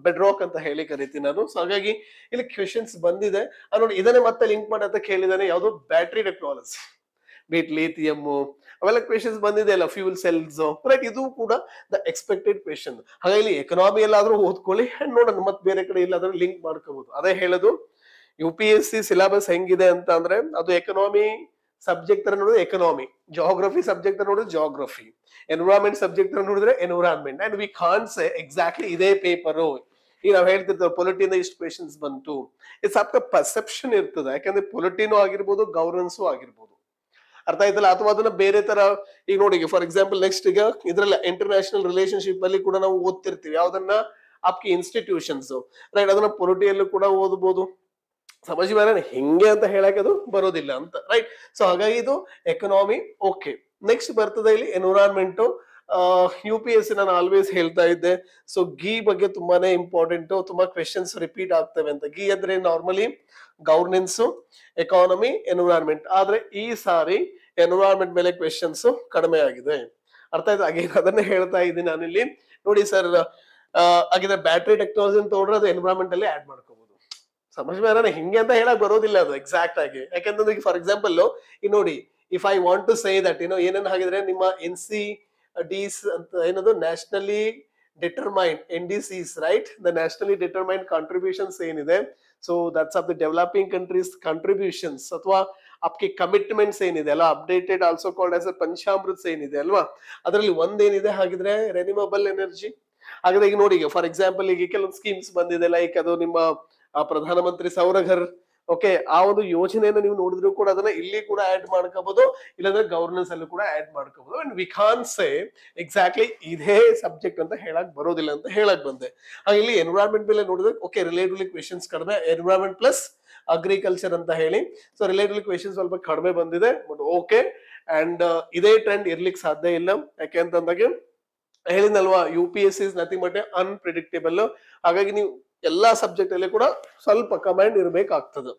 ಬೆಡ್ ರಾಕ್ ಅಂತ ಹೇಳಿ ಕರಿತೀನಿ ನಾನು. ಸೊ ಹಾಗಾಗಿ ಇಲ್ಲಿ ಕ್ವೆಶನ್ಸ್ ಬಂದಿದೆ ನೋಡಿ. ಇದನ್ನೇ ಮತ್ತೆ ಲಿಂಕ್ ಮಾಡಿ ಅಂತ ಕೇಳಿದಾನೆ, ಯಾವುದು ಬ್ಯಾಟ್ರಿ ಟೆಕ್ನಾಲಜಿ, ಬೀಟ್ ಲಿಥಿಯಮ್, ಅವೆಲ್ಲ ಕ್ವೆಶನ್ಸ್ ಬಂದಿದೆ ಅಲ್ಲ, ಫ್ಯೂಲ್ ಸೆಲ್ಸ್, ರೈಟ್. ಇದು ಕೂಡ ದ ಎಕ್ಸ್ಪೆಕ್ಟೆಡ್ ಕ್ವೆಶನ್. ಹಾಗಾಗಿ ಎಕನಾಮಿ ಎಲ್ಲಾದ್ರೂ ಓದ್ಕೊಳ್ಳಿ ಅಂಡ್ ನೋಡೋಣ, ಮತ್ತೆ ಬೇರೆ ಕಡೆ ಇಲ್ಲಾದ್ರೂ ಲಿಂಕ್ ಮಾಡ್ಕೋಬಹುದು. ಅದೇ ಹೇಳೋದು UPSC ಸಿಲೆಬಸ್ ಹೆಂಗಿದೆ ಅಂತ ಅಂದ್ರೆ ಅದು ಎಕನಾಮಿ ಸಬ್ಜೆಕ್ಟ್ ತರ ನೋಡಿದ್ರೆ ಎಕನಾಮಿ, ಜಾಗ್ರಫಿ ಸಬ್ಜೆಕ್ಟ್ ತರ ನೋಡಿದ್ರೆ ಜಾಗ್ರಫಿ, ಎನ್ವಿರಾನ್ಮೆಂಟ್ ಸಬ್ಜೆಕ್ಟ್ ತರ ನೋಡಿದ್ರೆ environment. And we can't say exactly ಇದೇ ಪೇಪರ್. ಈಗ ನಾವ್ ಹೇಳ್ತಿರ್ತೇವೆ ಪೊಲಿಟಿಯಿಂದ ಇಷ್ಟು ಕ್ವೆಶನ್ಸ್ ಬಂತು, ಇಟ್ಸ್ ಅಪ್ ದ ಪರ್ಸೆಪ್ಷನ್ ಇರ್ತದೆ. ಯಾಕಂದ್ರೆ ಪೊಲಿಟಿನೂ ಆಗಿರ್ಬೋದು, ಗವರ್ನೆನ್ಸು ಆಗಿರ್ಬೋದು, ಅರ್ಥ ಆಯ್ತಲ್ಲ. ಅಥವಾ ಅದನ್ನ ಬೇರೆ ತರ ಈಗ ನೋಡಿ, ಫಾರ್ ಎಕ್ಸಾಂಪಲ್ ನೆಕ್ಸ್ಟ್ ಈಗ ಇದ್ರಲ್ಲಿ ಇಂಟರ್ನ್ಯಾಷನಲ್ ರಿಲೇಶನ್ಶಿಪ್ ಅಲ್ಲಿ ಕೂಡ ನಾವು ಓದ್ತಿರ್ತೀವಿ ಯಾವ್ದನ್ನ ಆಪ್ಕಿ ಇನ್ಸ್ಟಿಟ್ಯೂಷನ್ಸ್, ರೈಟ್. ಅದನ್ನ ಪೊಲಿಟಿಯಲ್ಲೂ ಕೂಡ ಓದ್ಬೋದು. ಸಮಜ್ ಬೇರೆ ಹಿಂಗೆ ಅಂತ ಹೇಳಕ್ ಅದು ಬರೋದಿಲ್ಲ ಅಂತ, ರೈಟ್. ಸೊ ಹಾಗಾಗಿ ಇದು ಎಕನಾಮಿ. ಓಕೆ, ನೆಕ್ಸ್ಟ್ ಬರ್ತದೆ ಇಲ್ಲಿ ಎನ್ವಿರಾನ್ಮೆಂಟ್. UPSC ನಾನು ಆಲ್ವೇಸ್ ಹೇಳ್ತಾ ಇದ್ದೆ. ಸೊ ಗಿ ಬಗ್ಗೆ ತುಂಬಾನೇ ಇಂಪಾರ್ಟೆಂಟ್, ತುಂಬಾ ಕ್ವೆಶನ್ಸ್ ರಿಪೀಟ್ ಆಗ್ತವೆ ಅಂತ. ಗಿ ಅಂದ್ರೆ ನಾರ್ಮಲಿ ಗವರ್ನೆನ್ಸ್, ಎಕಾನಮಿ, ಎನ್ವಿರಾನ್ಮೆಂಟ್. ಆದ್ರೆ ಈ ಸಾರಿ ಎನ್ವಿರಾನ್ಮೆಂಟ್ ಮೇಲೆ ಕ್ವೆಶನ್ಸ್ ಕಡಿಮೆ ಆಗಿದೆ, ಅರ್ಥ ಆಯ್ತು. ಹಾಗೆ ಅದನ್ನೇ ಹೇಳ್ತಾ ಇದ್ದೀನಿ ನಾನಿಲ್ಲಿ ನೋಡಿ ಸರ್. ಹಾಗಿದ್ರೆ ಬ್ಯಾಟ್ರಿ ಟೆಕ್ನಾಲಜಿ ಅಂತ ನೋಡ್ರೆ ಅದು ಎನ್ವಿರಾನ್ಮೆಂಟ್ ಅಲ್ಲಿ ಆಡ್ ಮಾಡ್ಕೋಬಹುದು. ಸಮಜ್ ಬೇರೆ ಹಿಂಗೆ ಅಂತ ಹೇಳಕ್ ಬರೋದಿಲ್ಲ ಅದು ಎಕ್ಸಾಕ್ಟ್ ಆಗಿ. ಯಾಕಂತಂದ್ರೆ ಫಾರ್ ಎಕ್ಸಾಂಪಲ್ ಈ ನೋಡಿ, if I want to say that ಏನೇನ್ ಹಾಗಿದ್ರೆ ನಿಮ್ಮ NCDs ಅಂತ ಏನದು nationally determined NDCs, right, the nationally determined contributions ಏನಿದೆ, so that's of the developing countries contributions ಅಥವಾ आपके ಕಮಿಟ್ಮೆಂಟ್ಸ್ ಏನಿದೆ ಅಲ್ವಾ, updated also called as a Panchamrit ಏನಿದೆ ಅಲ್ವಾ, ಅದರಲ್ಲಿ ಒಂದೇನಿದೆ ಹಾಗಿದ್ರೆ ರೆನ್ಯೂವಬಲ್ ಎನರ್ಜಿ. ಹಾಗಾದ್ರೆ ಈಗ ನೋಡಿ, ಫಾರ್ ಎಕ್ಸಾಂಪಲ್ ಈಗ ಕೆಲವೊಂದು ಸ್ಕೀಮ್ಸ್ ಬಂದಿದೆ, ಲೈಕ್ ಅದು ನಿಮ್ಮ ಪ್ರಧಾನಮಂತ್ರಿ ಸೌರಘರ್. ಓಕೆ, ಆ ಒಂದು ಯೋಜನೆಯನ್ನು ನೀವು ನೋಡಿದ್ರು ಕೂಡ ಅದನ್ನ ಇಲ್ಲಿ ಕೂಡ ಆಡ್ ಮಾಡ್ಕೋಬಹುದು, ಇಲ್ಲಾಂದ್ರೆ ಗವರ್ನೆನ್ಸ್ ಅಲ್ಲೂ ಕೂಡ ಆಡ್ ಮಾಡ್ಕೋಬಹುದು. And we can say exactly ಇದೇ ಸಬ್ಜೆಕ್ಟ್ ಅಂತ ಹೇಳಕ್ ಬರೋದಿಲ್ಲ ಅಂತ ಹೇಳಕ್ ಬಂದೆ. ಇಲ್ಲಿ ಎನ್ವಿರಾನ್ಮೆಂಟ್ ಮೇಲೆ ನೋಡಿದ್ರೆ ಓಕೆ, ರಿಲೇಟಿವ್ಲಿ ಕ್ವೆಶನ್ಸ್ ಕಡಿಮೆ, ಎನ್ವಿರಾನ್ಮೆಂಟ್ ಪ್ಲಸ್ ಅಗ್ರಿಕಲ್ಚರ್ ಅಂತ ಹೇಳಿ. ಸೊ ರಿಲೇಟಿವ್ಲಿ ಕ್ವೆಶನ್ಸ್ ಸ್ವಲ್ಪ ಕಡಿಮೆ ಬಂದಿದೆ, ಬಟ್ ಓಕೆ. ಅಂಡ್ ಇದೇ ಟ್ರೆಂಡ್ ಇರ್ಲಿಕ್ಕೆ ಸಾಧ್ಯ ಇಲ್ಲ. ಯಾಕೆ ಅಂತಂದಾಗ ಹೇಳಿದ್ನಲ್ವಾ, UPSC is nothing but unpredictable. ಹಾಗಾಗಿ ನೀವು ಎಲ್ಲಾ ಸಬ್ಜೆಕ್ಟ್ ಅಲ್ಲಿ ಕೂಡ ಸ್ವಲ್ಪ ಕಮಾಂಡ್ ಇರ್ಬೇಕಾಗ್ತದೆ.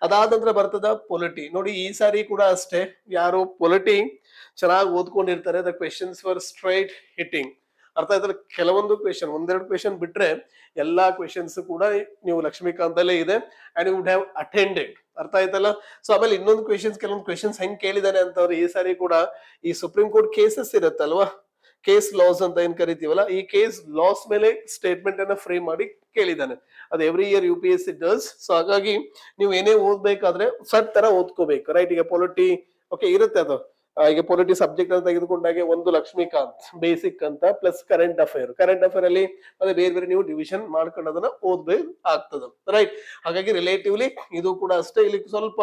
ಅದಾದ ನಂತರ ಬರ್ತದ ಪೊಲಿಟಿ. ನೋಡಿ ಈ ಸಾರಿ ಕೂಡ ಅಷ್ಟೇ, ಯಾರು ಪೊಲಿಟಿ ಚೆನ್ನಾಗಿ ಓದ್ಕೊಂಡಿರ್ತಾರೆ, the questions for straight hitting. ಅರ್ಥ ಆಯ್ತಲ್ಲ, ಕೆಲವೊಂದು ಕ್ವೆಶನ್, ಒಂದೆರಡು ಕ್ವೆಶನ್ ಬಿಟ್ರೆ ಎಲ್ಲಾ ಕ್ವೆಶನ್ಸ್ ಕೂಡ ನೀವು ಲಕ್ಷ್ಮೀಕಾಂತ್ ಅಲ್ಲೇ ಇದೆ and you would have attended. ಅರ್ಥ ಆಯ್ತಲ್ಲ. ಸೊ ಆಮೇಲೆ ಇನ್ನೊಂದು ಕ್ವೆಶನ್ಸ್, ಕೆಲವೊಂದು ಕ್ವೆಶನ್ಸ್ ಹೆಂಗ್ ಕೇಳಿದಾನೆ ಅಂತವ್ರು ಈ ಸಾರಿ ಕೂಡ ಈ ಸುಪ್ರೀಂ ಕೋರ್ಟ್ ಕೇಸಸ್ ಇರುತ್ತಲ್ವಾ, ಕೇಸ್ ಲಾಸ್ ಅಂತ ಏನ್ ಕರಿತೀವಲ್ಲ, ಈ ಕೇಸ್ ಲಾಸ್ ಮೇಲೆ ಸ್ಟೇಟ್ಮೆಂಟ್ ಅನ್ನ ಫ್ರೇಮ್ ಮಾಡಿ ಕೇಳಿದಾನೆ. ಅದು every year UPSC does. So ಹಾಗಾಗಿ ನೀವು ಏನೇ ಓದ್ಬೇಕಾದ್ರೆ ಸರ್ ತರ ಓದ್ಕೋಬೇಕು, ರೈಟ್. ಈಗ ಪೊಲಿಟಿ ಓಕೆ ಇರುತ್ತೆ ಅದು, ಈಗ ಪೊಲಿಟಿ ಸಬ್ಜೆಕ್ಟ್ ಅಂತ ತೆಗೆದುಕೊಂಡಾಗೆ ಒಂದು ಲಕ್ಷ್ಮೀಕಾಂತ್ ಬೇಸಿಕ್ ಅಂತ ಪ್ಲಸ್ ಕರೆಂಟ್ ಅಫೇರ್ ಅಲ್ಲಿ ಅದೇ ಬೇರೆ ಬೇರೆ ನೀವು ಡಿವಿಷನ್ ಮಾಡ್ಕೊಂಡು ಅದನ್ನ ಓದ್ಬೇಕು ಆಗ್ತದೆ, ರೈಟ್. ಹಾಗಾಗಿ ರಿಲೇಟಿವ್ಲಿ ಇದು ಕೂಡ ಅಷ್ಟೇ. ಇಲ್ಲಿ ಸ್ವಲ್ಪ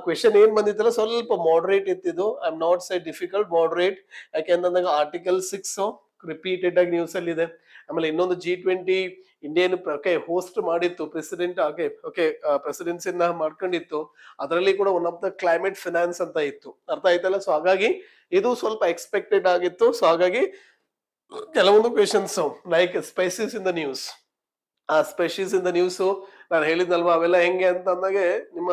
ಕ್ವೆಶನ್ ಏನ್ ಬಂದಿತ್ತಲ್ಲ ಸ್ವಲ್ಪ ಮಾಡರೇಟ್ ಇತ್ತಿದ್ದು, I am not say difficult, moderate. ಯಾಕೆಂದಾಗ ಆರ್ಟಿಕಲ್ 6 ರಿಪೀಟೆಡ್ ಆಗಿ ನ್ಯೂಸ್ ಅಲ್ಲಿ ಇದೆ. ಆಮೇಲೆ ಇನ್ನೊಂದು G20 ಇಂಡಿಯನ್ ಹೋಸ್ಟ್ ಮಾಡಿತ್ತು ಪ್ರೆಸಿಡೆಂಟ್, ಪ್ರೆಸಿಡೆನ್ಸಿನ ಮಾಡ್ಕೊಂಡಿತ್ತು. ಅದರಲ್ಲಿ ಕೂಡ one of the climate finance ಅಂತ ಇತ್ತು, ಅರ್ಥ ಆಯ್ತಲ್ಲ. ಸೊ ಹಾಗಾಗಿ ಇದು ಸ್ವಲ್ಪ ಎಕ್ಸ್ಪೆಕ್ಟೆಡ್ ಆಗಿತ್ತು. ಸೊ ಹಾಗಾಗಿ ಕೆಲವೊಂದು questions like spices in the news, ಆ ಸ್ಪೆಷೀಸ್ ಇನ್ ದ ನ್ಯೂಸ್ ನಾನು ಹೇಳಿದ್ನಲ್ವಾ, ಅವೆಲ್ಲ ಹೆಂಗೆ ಅಂತ ಅಂದಾಗೆ ನಿಮ್ಮ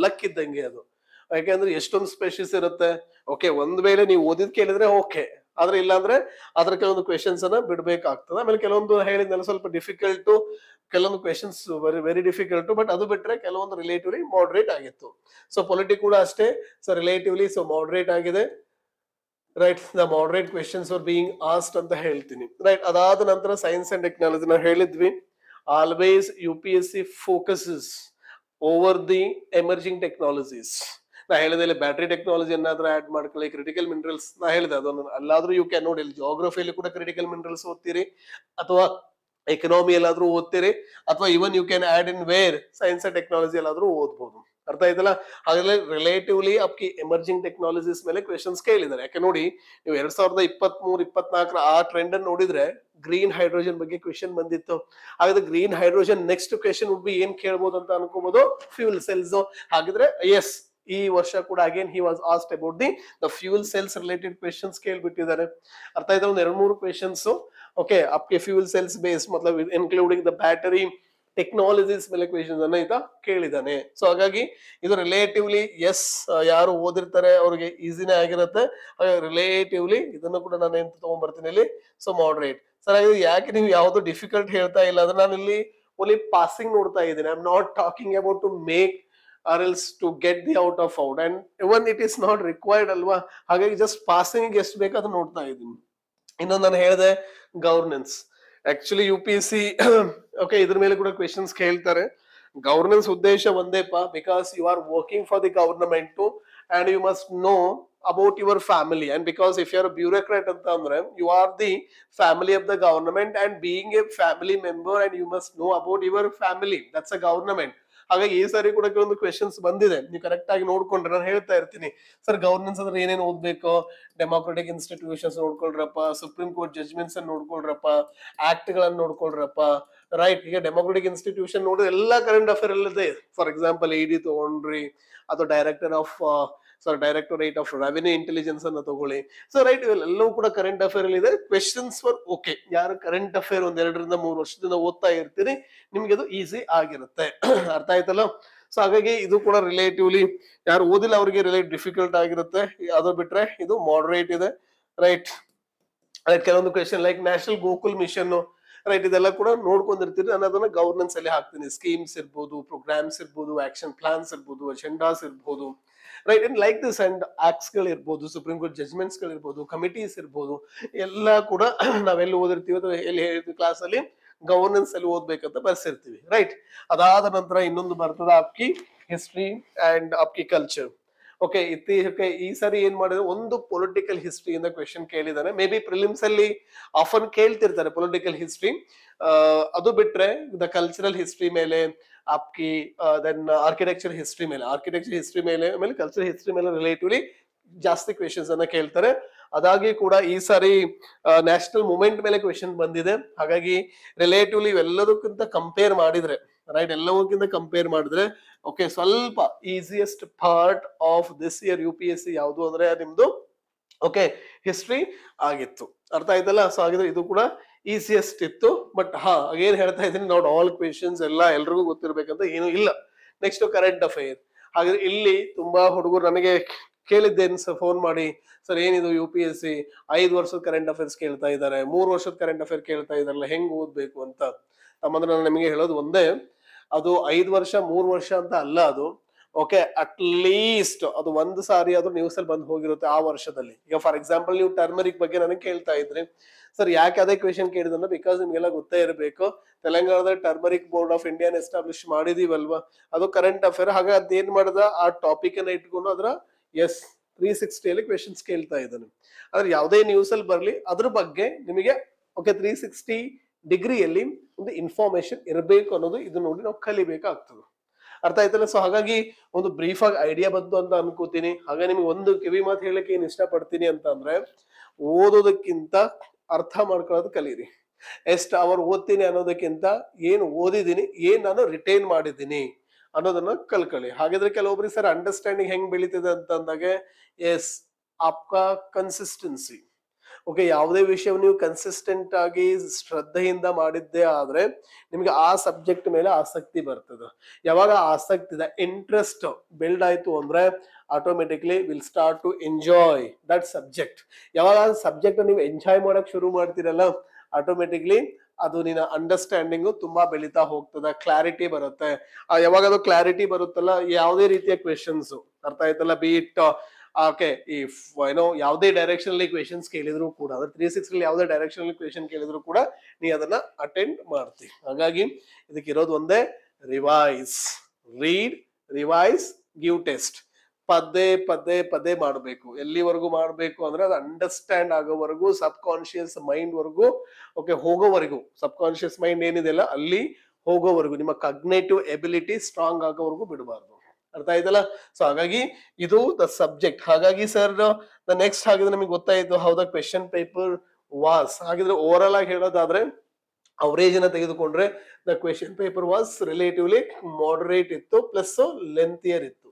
ಲಕ್ ಇದ್ದಂಗೆ ಅದು. ಯಾಕೆಂದ್ರೆ ಎಷ್ಟೊಂದು ಸ್ಪೆಷೀಸ್ ಇರುತ್ತೆ. ಓಕೆ, ಒಂದ್ ವೇಳೆ ನೀವು ಓದಿದ್ ಕೇಳಿದ್ರೆ ಓಕೆ, ಆದ್ರೆ ಇಲ್ಲಾಂದ್ರೆ ಅದ್ರ ಕೆಲವೊಂದು ಕ್ವೆಶನ್ಸ್ ಅನ್ನ ಬಿಡ್ಬೇಕಾಗ್ತದೆ. ಆಮೇಲೆ ಕೆಲವೊಂದು ಹೇಳಿದ್ನಲ್ಲ ಸ್ವಲ್ಪ ಡಿಫಿಕಲ್ಟ್, ಕೆಲವೊಂದು ಕ್ವೆಶನ್ಸ್ ವೆರಿ ಡಿಫಿಕಲ್ಟ್, ಬಟ್ ಅದು ಬಿಟ್ರೆ ಕೆಲವೊಂದು ರಿಲೇಟಿವ್ಲಿ ಮಾಡರೇಟ್ ಆಗಿತ್ತು. ಸೊ ಪೊಲಿಟಿ ಕೂಡ ಅಷ್ಟೇ, ಸೊ ರಿಲೇಟಿವ್ಲಿ ಸೊ ಮಾಡರೇಟ್ ಆಗಿದೆ, right. The moderate questions are being asked ಅಂತ ಹೇಳ್ತೀನಿ, ರೈಟ್. ಅದಾದ ನಂತರ ಸೈನ್ಸ್ ಅಂಡ್ ಟೆಕ್ನಾಲಜಿ ನಾವು ಹೇಳಿದ್ವಿ, always UPSC focuses over the emerging technologies. ನಾ ಹೇಳಿದೆ ಬ್ಯಾಟ್ರಿ ಟೆಕ್ನಾಲಜಿ ಏನಾದ್ರೂ ಆಡ್ ಮಾಡ್ಕೊಳ್ಳಿ, ಕ್ರಿಟಿಕಲ್ ಮಿನರಲ್ಸ್ ನಾ ಹೇಳಿದೆ ಅದನ್ನು ಅಲ್ಲಾದ್ರೂ ಯು ಕ್ಯಾನ್ ನೋಡಿ, ಜಿಯೋಗ್ರಫಿಯಲ್ಲಿ ಕೂಡ ಕ್ರಿಟಿಕಲ್ ಮಿನರಲ್ಸ್ ಓದ್ತೀರಿ, ಅಥವಾ ಎಕನಾಮಿ ಎಲ್ಲಾದ್ರೂ ಓದ್ತೀರಿ, ಅಥವಾ even you can add in where science and technology ಎಲ್ಲಾದ್ರೂ ಓದ್ಬೋದು. ಅರ್ಥ ಆಯ್ತಲ್ಲ? ಹಾಗಾದ್ರೆ ರಿಲೇಟಿವ್ಲಿ ಅಪ್ಕಿ ಎಮರ್ಜಿಂಗ್ ಟೆಕ್ನಾಲಜೀಸ್ ಮೇಲೆ ಕ್ವೆಶನ್ಸ್ ಕೇಳಿದ್ದಾರೆ. ಯಾಕೆ ನೋಡಿ, ನೀವು 2023-24 ಆ ಟ್ರೆಂಡ್ ಅನ್ನು ನೋಡಿದ್ರೆ ಗ್ರೀನ್ ಹೈಡ್ರೋಜನ್ ಬಗ್ಗೆ ಕ್ವೆಶನ್ ಬಂದಿತ್ತು. ಹಾಗಾದ್ರೆ green hydrogen next question would be ಏನ್ ಕೇಳ್ಬೋದು ಅಂತ ಅನ್ಕೋಬಹುದು, ಫ್ಯೂಲ್ ಸೆಲ್ಸ್. ಹಾಗಿದ್ರೆ ಎಸ್, ಈ ವರ್ಷ ಕೂಡ again he was asked about the fuel cells related questions ಕೇಳ್ಬಿಟ್ಟಿದ್ದಾರೆ. ಅರ್ಥ ಆಯ್ತಾ? ಒಂದ್ 2-3 ಕ್ವೆಶನ್ಸ್ ಓಕೆ ಅಪ್ಕೆ ಫ್ಯೂಲ್ ಸೆಲ್ಸ್ ಬೇಸ್ ಮತ್ಲಬ್ ಇನ್ಕ್ಲೂಡಿಂಗ್ ದ ಬ್ಯಾಟರಿ ಟೆಕ್ನಾಲಜೀಸ್ ಮೇಲೆ ಕ್ವೆಶನ್ಸ್ ಅನ್ನ ಈತ ಕೇಳಿದಾನೆ. ಸೊ ಹಾಗಾಗಿ ಇದು ರಿಲೇಟಿವ್ಲಿ ಎಸ್, ಯಾರು ಓದಿರ್ತಾರೆ ಅವ್ರಿಗೆ ಈಸಿನೇ ಆಗಿರುತ್ತೆ. ರಿಲೇಟಿವ್ಲಿ ಇದನ್ನು ಕೂಡ ನಾನು ಏನ್ ತಗೊಂಡ್ಬರ್ತೀನಿ ಇಲ್ಲಿ, ಸೊ ಮಾಡರೇಟ್. ಸರ್ ಯಾಕೆ ನೀವು ಯಾವ್ದು ಡಿಫಿಕಲ್ಟ್ ಹೇಳ್ತಾ ಇಲ್ಲ ಅಂದ್ರೆ ನಾನು ಇಲ್ಲಿ ಓನ್ಲಿ ಪಾಸಿಂಗ್ ನೋಡ್ತಾ ಇದ್ದೀನಿ. I am not talking about to make or else to get the out of out, and even it is not required ಅಲ್ವಾ. ಹಾಗಾಗಿ ಜಸ್ಟ್ ಪಾಸಿಂಗ್ ಎಷ್ಟು ಬೇಕಾದ್ರೂ ನೋಡ್ತಾ ಇದ್ದೀನಿ. ಇನ್ನೊಂದು ನಾನು ಹೇಳಿದೆ ಗವರ್ನೆನ್ಸ್. ಆಕ್ಚುಲಿ UPSC ಓಕೆ ಇದ್ರ ಮೇಲೆ ಕೂಡ ಕ್ವೆಶನ್ಸ್ ಕೇಳ್ತಾರೆ. ಗವರ್ನೆನ್ಸ್ ಉದ್ದೇಶ ಒಂದೇಪ, because you are working for the government and you must know about your family, and because if you are a bureaucrat anta andre you are the family of the government, and being a family member and you must know about your family, that's a government. ಹಾಗಾಗಿ ಈ ಸಾರಿ ಕೂಡ ಕೆಲವೊಂದು questions ಬಂದಿದೆ, ನೀವು correct ಆಗಿ ನೋಡ್ಕೊಂಡ್ರೆ ನಾನು ಹೇಳ್ತಾ ಇರ್ತೀನಿ ಸರ್ ಗವರ್ನೆನ್ಸ್ ಅಂದ್ರೆ ಏನೇನು ಓದ್ಬೇಕು, ಡೆಮೋಕ್ರೆಟಿಕ್ ಇನ್ಸ್ಟಿಟ್ಯೂಷನ್ಸ್ ನೋಡ್ಕೊಳ್ರಪ್ಪ, ಸುಪ್ರೀಂ ಕೋರ್ಟ್ ಜಜ್ಮೆಂಟ್ಸ್ ಅನ್ನು ನೋಡ್ಕೊಳ್ರಪ್ಪ, ಆಕ್ಟ್ ಗಳನ್ನ ನೋಡ್ಕೊಳ್ರಪ್ಪ, ರೈಟ್. ಈಗ ಡೆಮೋಕ್ರೆಟಿಕ್ ಇನ್ಸ್ಟಿಟ್ಯೂಷನ್ ನೋಡಿದ್ರೆ ಎಲ್ಲಾ ಕರೆಂಟ್ ಅಫೇರ್ ಅಲ್ಲಿದೆ. ಫಾರ್ ಎಕ್ಸಾಂಪಲ್ ED ತಗೊಂಡ್ರಿ, ಅಥವಾ ಡೈರೆಕ್ಟರೇಟ್ ಆಫ್ ರೆವಿನ್ಯೂ ಇಂಟೆಲಿಜೆನ್ಸ್ ಅನ್ನ ತಗೊಳ್ಳಿ. ಸೊ ರೈಟ್, ಇವೆಲ್ಲವೂ ಕೂಡ ಕರೆಂಟ್ ಅಫೇರ್ ಅಲ್ಲಿ ಇದೆ. ಕ್ವೆಶನ್ಸ್ ಫಾರ್ ಓಕೆ, ಯಾರು ಕರೆಂಟ್ ಅಫೇರ್ 1-2 ವರ್ಷದಿಂದ ಓದ್ತಾ ಇರ್ತೀರಿ ನಿಮ್ಗೆ ಅದು ಈಸಿ ಆಗಿರುತ್ತೆ. ಅರ್ಥ ಆಯ್ತಲ್ಲ? ಸೊ ಹಾಗಾಗಿ ಇದು ಕೂಡ ರಿಲೇಟಿವ್ಲಿ ಯಾರು ಓದಿಲ್ಲ ಅವರಿಗೆ ಡಿಫಿಕಲ್ಟ್ ಆಗಿರುತ್ತೆ. ಅದು ಬಿಟ್ರೆ ಇದು ಮಾಡರೇಟ್ ಇದೆ, ರೈಟ್. ಕೆಲವೊಂದು question like national Gokul mission, right, ಇದೆಲ್ಲ ಕೂಡ ನೋಡ್ಕೊಂಡಿರ್ತೀರಿ. ನಾನು ಅದನ್ನ ಗವರ್ನೆನ್ಸ್ ಅಲ್ಲಿ ಹಾಕ್ತೀನಿ. ಸ್ಕೀಮ್ಸ್ ಇರ್ಬೋದು, ಪ್ರೋಗ್ರಾಮ್ಸ್ ಇರ್ಬೋದು, ಆಕ್ಷನ್ ಪ್ಲಾನ್ಸ್ ಇರ್ಬೋದು, ಅಜೆಂಡಾಸ್ ಇರ್ಬೋದು, right. And like this, and acts ಗಳಿರ್ಬೋದು, ಸುಪ್ರೀಂ ಕೋರ್ಟ್ ಜಜ್ಮೆಂಟ್ಸ್ ಗಳಿರ್ಬೋದು, ಕಮಿಟೀಸ್ ಇರ್ಬೋದು, ಎಲ್ಲ ಕೂಡ ನಾವೆಲ್ಲಿ ಓದಿರ್ತೀವಿ ಅಥವಾ ಎಲ್ಲಿ ಹೇಳಿರ್ತೀವಿ ಕ್ಲಾಸ್ ಅಲ್ಲಿ ಗವರ್ನೆನ್ಸ್ ಅಲ್ಲಿ ಓದ್ಬೇಕಂತ ಬರ್ಸಿರ್ತೀವಿ, ರೈಟ್. ಅದಾದ ನಂತರ ಇನ್ನೊಂದು ಬರ್ತದೆ ಆಪ್ಕಿ ಹಿಸ್ಟ್ರಿ ಅಂಡ್ ಆಪ್ಕಿ ಕಲ್ಚರ್. ಓಕೆ, ಇತ್ತೀಚೆಗೆ ಈ ಸರಿ ಏನ್ ಮಾಡಿದ್ರೆ ಒಂದು ಪೊಲಿಟಿಕಲ್ ಹಿಸ್ಟ್ರಿಯಿಂದ ಕ್ವೆಶನ್ ಕೇಳಿದಾನೆ. ಮೇ ಬಿ ಪ್ರಿಲಿಮ್ಸ್ ಅಲ್ಲಿ ಆಫನ್ ಕೇಳ್ತಿರ್ತಾರೆ ಪೊಲಿಟಿಕಲ್ ಹಿಸ್ಟ್ರಿ. ಅದು ಬಿಟ್ರೆ ದ ಕಲ್ಚರಲ್ ಹಿಸ್ಟ್ರಿ ಮೇಲೆ ಆಪ್ಕಿ, ದೆನ್ ಆರ್ಕಿಟೆಕ್ಚರ್ ಹಿಸ್ಟ್ರಿ ಮೇಲೆ ಆಮೇಲೆ ಕಲ್ಚರಲ್ ಹಿಸ್ಟ್ರಿ ಮೇಲೆ ರಿಲೇಟಿವ್ಲಿ ಜಾಸ್ತಿ ಕ್ವೆಶನ್ಸ್ ಅನ್ನ ಕೇಳ್ತಾರೆ. ಅದಾಗಿ ಕೂಡ ಈ ಸಾರಿ ನ್ಯಾಷನಲ್ ಮೂವ್ಮೆಂಟ್ ಮೇಲೆ ಕ್ವೆಶನ್ ಬಂದಿದೆ. ಹಾಗಾಗಿ ರಿಲೇಟಿವ್ಲಿ ಇವೆಲ್ಲದಕ್ಕಿಂತ ಕಂಪೇರ್ ಮಾಡಿದ್ರೆ, ರೈಟ್, ಎಲ್ಲವಕ್ಕಿಂತ ಕಂಪೇರ್ ಮಾಡಿದ್ರೆ ಓಕೆ ಸ್ವಲ್ಪ easiest part of this year UPSC ಯಾವುದು ಅಂದ್ರೆ ನಿಮ್ದು ಓಕೆ ಹಿಸ್ಟ್ರಿ ಆಗಿತ್ತು. ಅರ್ಥ ಆಯ್ತಲ್ಲ? ಸೊ ಹಾಗಿದ್ರೆ ಇದು ಕೂಡ ಈಸಿಯೆಸ್ಟ್ ಇತ್ತು. ಬಟ್ ಏನ್ ಹೇಳ್ತಾ ಇದ್ದೀನಿ, ನಾಟ್ ಆಲ್ ಕ್ವೆಶನ್ಸ್ ಎಲ್ರಿಗೂ ಗೊತ್ತಿರ್ಬೇಕಂತ ಏನು ಇಲ್ಲ. Next current affair. ಹಾಗಾದ್ರೆ ಇಲ್ಲಿ ತುಂಬಾ ಹುಡುಗರು ನನಗೆ ಕೇಳಿದ್ದೇನೆ ಸರ್ ಫೋನ್ ಮಾಡಿ, ಸರ್ ಏನಿದು UPSC 5 ವರ್ಷದ ಕರೆಂಟ್ ಅಫೇರ್ಸ್ ಕೇಳ್ತಾ ಇದ್ದಾರೆ, 3 ವರ್ಷದ ಕರೆಂಟ್ ಅಫೇರ್ ಕೇಳ್ತಾ ಇದಾರಲ್ಲ, ಹೆಂಗ್ ಓದ್ಬೇಕು ಅಂತ. ನಮ್ಮಂದ್ರೆ ನಾನು ನಿಮಗೆ ಹೇಳೋದು ಒಂದೇ, ಅದು 5 ವರ್ಷ 3 ವರ್ಷ ಅಂತ ಅಲ್ಲ ಅದು. ಓಕೆ, ಅಟ್ ಲೀಸ್ಟ್ ಅದು ಒಂದು ಸಾರಿ ಅದು ನ್ಯೂಸ್ ಅಲ್ಲಿ ಬಂದು ಹೋಗಿರುತ್ತೆ ಆ ವರ್ಷದಲ್ಲಿ. ಈಗ ಫಾರ್ ಎಕ್ಸಾಂಪಲ್ ನೀವು ಟರ್ಮರಿಕ್ ಬಗ್ಗೆ ನನಗೆ ಕೇಳ್ತಾ ಇದ್ರಿ, ಸರ್ ಯಾಕೆ ಅದೇ ಕ್ವೆಶನ್ ಕೇಳಿದ್ರೆ ಬಿಕಾಸ್ ನಿಮ್ಗೆಲ್ಲ ಗೊತ್ತೇ ಇರಬೇಕು, ತೆಲಂಗಾಣದ turmeric board of India establish ಮಾಡಿದೀವಲ್ವಾ, ಅದು ಕರೆಂಟ್ ಅಫೇರ್. ಹಾಗೆ ಅದೇನ್ ಮಾಡಿದ ಆ ಟಾಪಿಕ್ ಅನ್ನ ಇಟ್ಕೊಂಡು ಅದರ 360 ಅಲ್ಲಿ ಕ್ವೆಶನ್ಸ್ ಕೇಳ್ತಾ ಇದ್ದಾನೆ. ಆದ್ರೆ ಯಾವುದೇ ನ್ಯೂಸ್ ಅಲ್ಲಿ ಬರ್ಲಿ ಅದ್ರ ಬಗ್ಗೆ ನಿಮಗೆ ಓಕೆ 360 ಡಿಗ್ರಿಯಲ್ಲಿ ಒಂದು ಇನ್ಫಾರ್ಮೇಶನ್ ಇರಬೇಕು ಅನ್ನೋದು ಇದು ನೋಡಿ ನಾವು ಕಲಿಬೇಕಾಗ್ತದೆ. ಅರ್ಥ ಆಯ್ತಲ್ಲ? ಸೊ ಹಾಗಾಗಿ ಒಂದು ಬ್ರೀಫ್ ಆಗಿ ಐಡಿಯಾ ಬಂತು ಅಂತ ಅನ್ಕೋತೀನಿ. ಹಾಗೆ ನಿಮ್ಗೆ ಒಂದು ಕಿವಿ ಮಾತು ಹೇಳಕ್ಕೆ ಏನ್ ಇಷ್ಟಪಡ್ತೀನಿ ಅಂತ ಅಂದ್ರೆ, ಓದೋದಕ್ಕಿಂತ ಅರ್ಥ ಮಾಡ್ಕೊಳ್ಳೋದು ಕಲೀರಿ. ಎಷ್ಟು ಅವರ್ ಓದ್ತೀನಿ ಅನ್ನೋದಕ್ಕಿಂತ ಏನ್ ಓದಿದೀನಿ, ಏನ್ ನಾನು ರಿಟೈನ್ ಮಾಡಿದ್ದೀನಿ ಅನ್ನೋದನ್ನ ಕಲ್ಕೊಳ್ಳಿ. ಹಾಗಿದ್ರೆ ಕೆಲವೊಬ್ರಿಗೆ ಸರ್ ಅಂಡರ್ಸ್ಟ್ಯಾಂಡಿಂಗ್ ಹೆಂಗ್ ಬೆಳೀತಿದೆ ಅಂತ ಅಂದಾಗ, ಎಸ್ ಆಪ್ಕಾ ಕನ್ಸಿಸ್ಟೆನ್ಸಿ. ಓಕೆ, ಯಾವುದೇ ವಿಷಯ ನೀವು ಕನ್ಸಿಸ್ಟೆಂಟ್ ಆಗಿ ಶ್ರದ್ಧೆಯಿಂದ ಮಾಡಿದ್ದೇ ಆದ್ರೆ ನಿಮ್ಗೆ ಆ ಸಬ್ಜೆಕ್ಟ್ ಮೇಲೆ ಆಸಕ್ತಿ ಬರ್ತದೆ. ಯಾವಾಗ ಆಸಕ್ತಿ ಇದೆ, ಇಂಟ್ರೆಸ್ಟ್ ಬಿಲ್ಡ್ ಆಯ್ತು ಅಂದ್ರೆ automatically will start to enjoy that subject. ಯಾವಾಗ ಆ ಸಬ್ಜೆಕ್ಟ್ ನೀವು ಎಂಜಾಯ್ ಮಾಡಕ್ ಶುರು ಮಾಡ್ತೀರಲ್ಲ, ಆಟೋಮೆಟಿಕ್ಲಿ ಅದು ನಿನ್ನ ಅಂಡರ್ಸ್ಟ್ಯಾಂಡಿಂಗ್ ತುಂಬಾ ಬೆಳೀತಾ ಹೋಗ್ತದೆ, ಕ್ಲಾರಿಟಿ ಬರುತ್ತೆ. ಯಾವಾಗ ಅದು ಕ್ಲಾರಿಟಿ ಬರುತ್ತಲ್ಲ, ಯಾವುದೇ ರೀತಿಯ ಕ್ವೆಶನ್ಸ್, ಅರ್ಥ ಆಯ್ತಲ್ಲ, ಬಿ ಇಟ್ ಓಕೆ ಏನೋ ಯಾವುದೇ ಡೈರೆಕ್ಷನ್ ಅಲ್ಲಿ ಕ್ವೆಶನ್ಸ್ ಕೇಳಿದ್ರು ಕೂಡ, 360 ಯಾವುದೇ ಡೈರೆಕ್ಷನ್ ಅಲ್ಲಿ ಕ್ವೆಶನ್ ಕೇಳಿದ್ರು ಕೂಡ ನೀ ಅದನ್ನ ಅಟೆಂಡ್ ಮಾಡ್ತಿ. ಹಾಗಾಗಿ ಇದಕ್ಕಿರೋದು ಒಂದೇ, revise. Read, revise, give test. ಪದೇ ಪದೇ ಪದೇ ಮಾಡಬೇಕು. ಎಲ್ಲಿವರೆಗೂ ಮಾಡಬೇಕು ಅಂದ್ರೆ ಅದು ಅಂಡರ್ಸ್ಟ್ಯಾಂಡ್ ಆಗೋವರೆಗೂ, ಸಬ್ ಕಾನ್ಶಿಯಸ್ ಮೈಂಡ್ ವರ್ಗೂ ಓಕೆ ಹೋಗೋವರೆಗೂ, ಸಬ್ ಕಾನ್ಶಿಯಸ್ ಮೈಂಡ್ ಏನಿದೆಯಲ್ಲ ಅಲ್ಲಿ ಹೋಗೋವರೆಗೂ, ನಿಮ್ಮ ಕಗ್ನೇಟಿವ್ ಎಬಿಲಿಟಿ ಸ್ಟ್ರಾಂಗ್ ಆಗೋವರೆಗೂ ಬಿಡಬಾರ್ದು. ಅರ್ಥ ಆಯ್ತಲ್ಲ? ಸೊ ಹಾಗಾಗಿ ಇದು ದ ಸಬ್ಜೆಕ್ಟ್. ಹಾಗಾಗಿ ಸರ್ ದ ನೆಕ್ಸ್ಟ್ ಹಾಗಿದ್ರೆ ನಿಮಗೆ ಗೊತ್ತಾಯ್ತು how the question paper was. ಹಾಗಿದ್ರೆ ಓವರ್ ಆಲ್ ಆಗಿ ಹೇಳೋದಾದ್ರೆ ಅವರೇಜ್ ಅನ್ನ ತೆಗೆದುಕೊಂಡ್ರೆ the question paper was relatively moderate ಇತ್ತು, ಪ್ಲಸ್ ಲೆಂತಿಯರ್ ಇತ್ತು.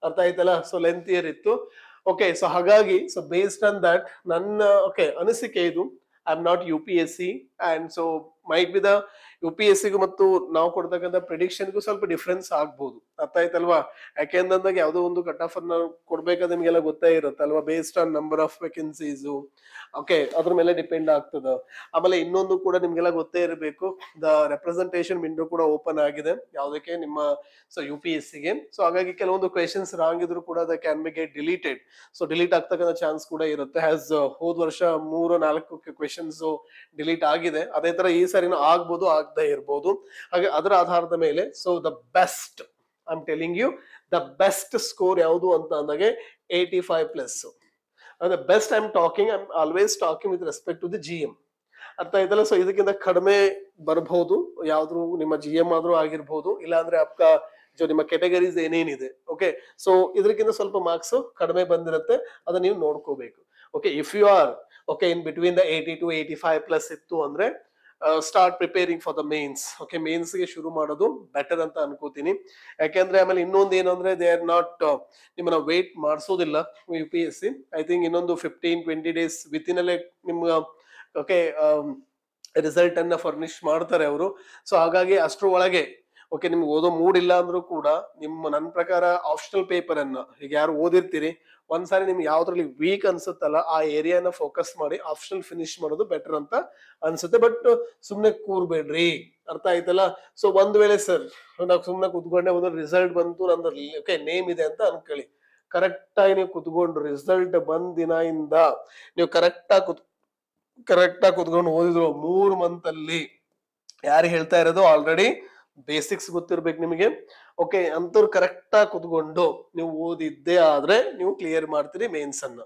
ಅರ್ಥ ಆಯ್ತಲ್ಲ? ಸೊ ಲೆಂತಿಯರ್ ಇತ್ತು. ಓಕೆ, ಸೊ ಹಾಗಾಗಿ ಸೊ ಬೇಸ್ಡ್ ಆನ್ ದಟ್ ನನ್ನ ಓಕೆ ಅನಿಸಿಕೆ ಇದು. I am not UPSC and so mite be the UPSC ಗೂ ಮತ್ತು ನಾವು ಕೊಡ್ತಕ್ಕಂಥ ಪ್ರಿಡಿಕ್ಷನ್ಗೂ ಸ್ವಲ್ಪ ಡಿಫ್ರೆನ್ಸ್ ಆಗ್ಬಹುದು. ಅರ್ಥ ಆಯ್ತಲ್ವಾ? ಯಾಕೆಂದಾಗ ಯಾವುದೋ ಒಂದು ಕಟ್ ಆಫ್ ಅನ್ನ ಕೊಡ್ಬೇಕಾದ್ರೆ ನಿಮ್ಗೆಲ್ಲ ಗೊತ್ತೇ ಇರುತ್ತಲ್ವಾ, based on number of vacancies. Okay, ಅದ್ರ ಮೇಲೆ ಡಿಪೆಂಡ್ ಆಗ್ತದ. ಆಮೇಲೆ ಇನ್ನೊಂದು ಕೂಡ ನಿಮ್ಗೆಲ್ಲ ಗೊತ್ತೇ ಇರಬೇಕು, ದ ರೆಪ್ರೆಸೆಂಟೇಷನ್ ವಿಂಡೋ ಕೂಡ ಓಪನ್ ಆಗಿದೆ ಯಾವುದಕ್ಕೆ, ನಿಮ್ಮ ಸೊ UPSC ಗೆ. ಸೊ ಹಾಗಾಗಿ ಕೆಲವೊಂದು ಕ್ವೆಶನ್ಸ್ ರಾಂಗ್ ಇದ್ರು ಕೂಡ the can be get deleted. So delete ಆಗ್ತಕ್ಕಂಥ ಚಾನ್ಸ್ ಕೂಡ ಇರುತ್ತೆ. ಹ್ಯಾಸ್ ಹೋದ ವರ್ಷ 3-4 ಕ್ವೆಶನ್ಸ್ ಡಿಲೀಟ್ ಆಗಿದೆ. ಅದೇ ತರ ಈ ಸರಿನೂ ಆಗ್ಬೋದು, ಆಗದೆ ಇರ್ಬೋದು. ಹಾಗೆ ಅದರ ಆಧಾರದ ಮೇಲೆ so the best, I am telling you, the best score ಯಾವುದು ಅಂತ ಅಂದಾಗೆ 85+. the best I'm talking, I'm always talking with respect to the GM. ಅರ್ಥ ಆಯ್ತಲ್ಲ? ಸೊ ಇದಕ್ಕಿಂತ ಕಡಿಮೆ ಬರಬಹುದು, ಯಾವ್ದು ನಿಮ್ಮ GM ಆದ್ರೂ ಆಗಿರ್ಬೋದು, ಇಲ್ಲಾಂದ್ರೆ ಅಪ್ಕ ಜೋ ನಿಮ್ಮ ಕೆಟಗರೀಸ್ ಏನೇನಿದೆ. ಓಕೆ, ಸೊ ಇದಕ್ಕಿಂತ ಸ್ವಲ್ಪ ಮಾರ್ಕ್ಸ್ ಕಡಿಮೆ ಬಂದಿರುತ್ತೆ, ಅದನ್ನ ನೀವು ನೋಡ್ಕೋಬೇಕು. Okay, if you are okay in between the 80 to 85+ ಇತ್ತು ಅಂದ್ರೆ start preparing for the mains. Okay, mains ಗೆ ಶುರು ಮಾಡೋದು ಬೆಟರ್ ಅಂತ ಅನ್ಕೋತೀನಿ. ಯಾಕೆಂದ್ರೆ ಆಮೇಲೆ ಇನ್ನೊಂದು ಏನಂದ್ರೆ ದೇ ಆರ್ ನಾಟ್ ನಿಮ್ಮನ್ನ ವೇಟ್ ಮಾಡಿಸೋದಿಲ್ಲ UPSC. ಐ ಥಿಂಕ್ ಇನ್ನೊಂದು 15-20 ಡೇಸ್ ವಿತಿನ್ ಅಲ್ಲೇ ನಿಮ್ಗೆ ಓಕೆ ರಿಸಲ್ಟ್ ಅನ್ನ ಫರ್ನಿಶ್ ಮಾಡ್ತಾರೆ ಅವರು. ಸೊ ಹಾಗಾಗಿ ಅಷ್ಟ್ರ ಒಳಗೆ ಓಕೆ ನಿಮ್ಗೆ ಓದೋ ಮೂಡ್ ಇಲ್ಲ ಅಂದ್ರೂ ಕೂಡ ನನ್ನ ಪ್ರಕಾರ ಆಪ್ಷನಲ್ ಪೇಪರ್ ಅನ್ನ ಈಗ ಯಾರು ಓದಿರ್ತೀರಿ, ಒಂದ್ಸಾರಿ ನಿಮ್ಗೆ ಯಾವ್ದ್ರಲ್ಲಿ ವೀಕ್ ಅನ್ಸುತ್ತಲ್ಲ ಆ ಏರಿಯಾನ ಫೋಕಸ್ ಮಾಡಿ ಆಪ್ಷನಲ್ ಫಿನಿಶ್ ಮಾಡೋದು ಬೆಟರ್ ಅಂತ ಅನ್ಸುತ್ತೆ. ಬಟ್ ಸುಮ್ನೆ ಕೂರ್ಬೇಡ್ರಿ. ಅರ್ಥ ಆಯ್ತಲ್ಲ? ಸೊ ಒಂದ್ ವೇಳೆ ಸರ್ ನಾವು ಸುಮ್ನೆ ಕುತ್ಕೊಂಡೆ ಒಂದು ರಿಸಲ್ಟ್ ಬಂತು, ನಂದು ಓಕೆ ನೇಮ್ ಇದೆ ಅಂತ ಅನ್ಕೊಳ್ಳಿ, ಕರೆಕ್ಟ್ ಆಗಿ ನೀವು ಕುತ್ಕೊಂಡು ರಿಸಲ್ಟ್ ಬಂದ ದಿನದಿಂದ ನೀವು ಕರೆಕ್ಟ್ ಆಗಿ ಕುತ್ಕೊಂಡು ಓದಿದ್ರು 3 ಮಂತ್ ಅಲ್ಲಿ, ಯಾರು ಹೇಳ್ತಾ ಇರೋದು ಆಲ್ರೆಡಿ ಬೇಸಿಕ್ಸ್ ಗೊತ್ತಿರ್ಬೇಕು ನಿಮಗೆ. ಓಕೆ, ಅಂತವ್ರು ಕರೆಕ್ಟ್ ಆಗಿ ಕುತ್ಕೊಂಡು ನೀವು ಓದಿದ್ದೇ ಆದ್ರೆ ನೀವು ಕ್ಲಿಯರ್ ಮಾಡ್ತೀರಿ ಮೇನ್ಸ್ ಅನ್ನ.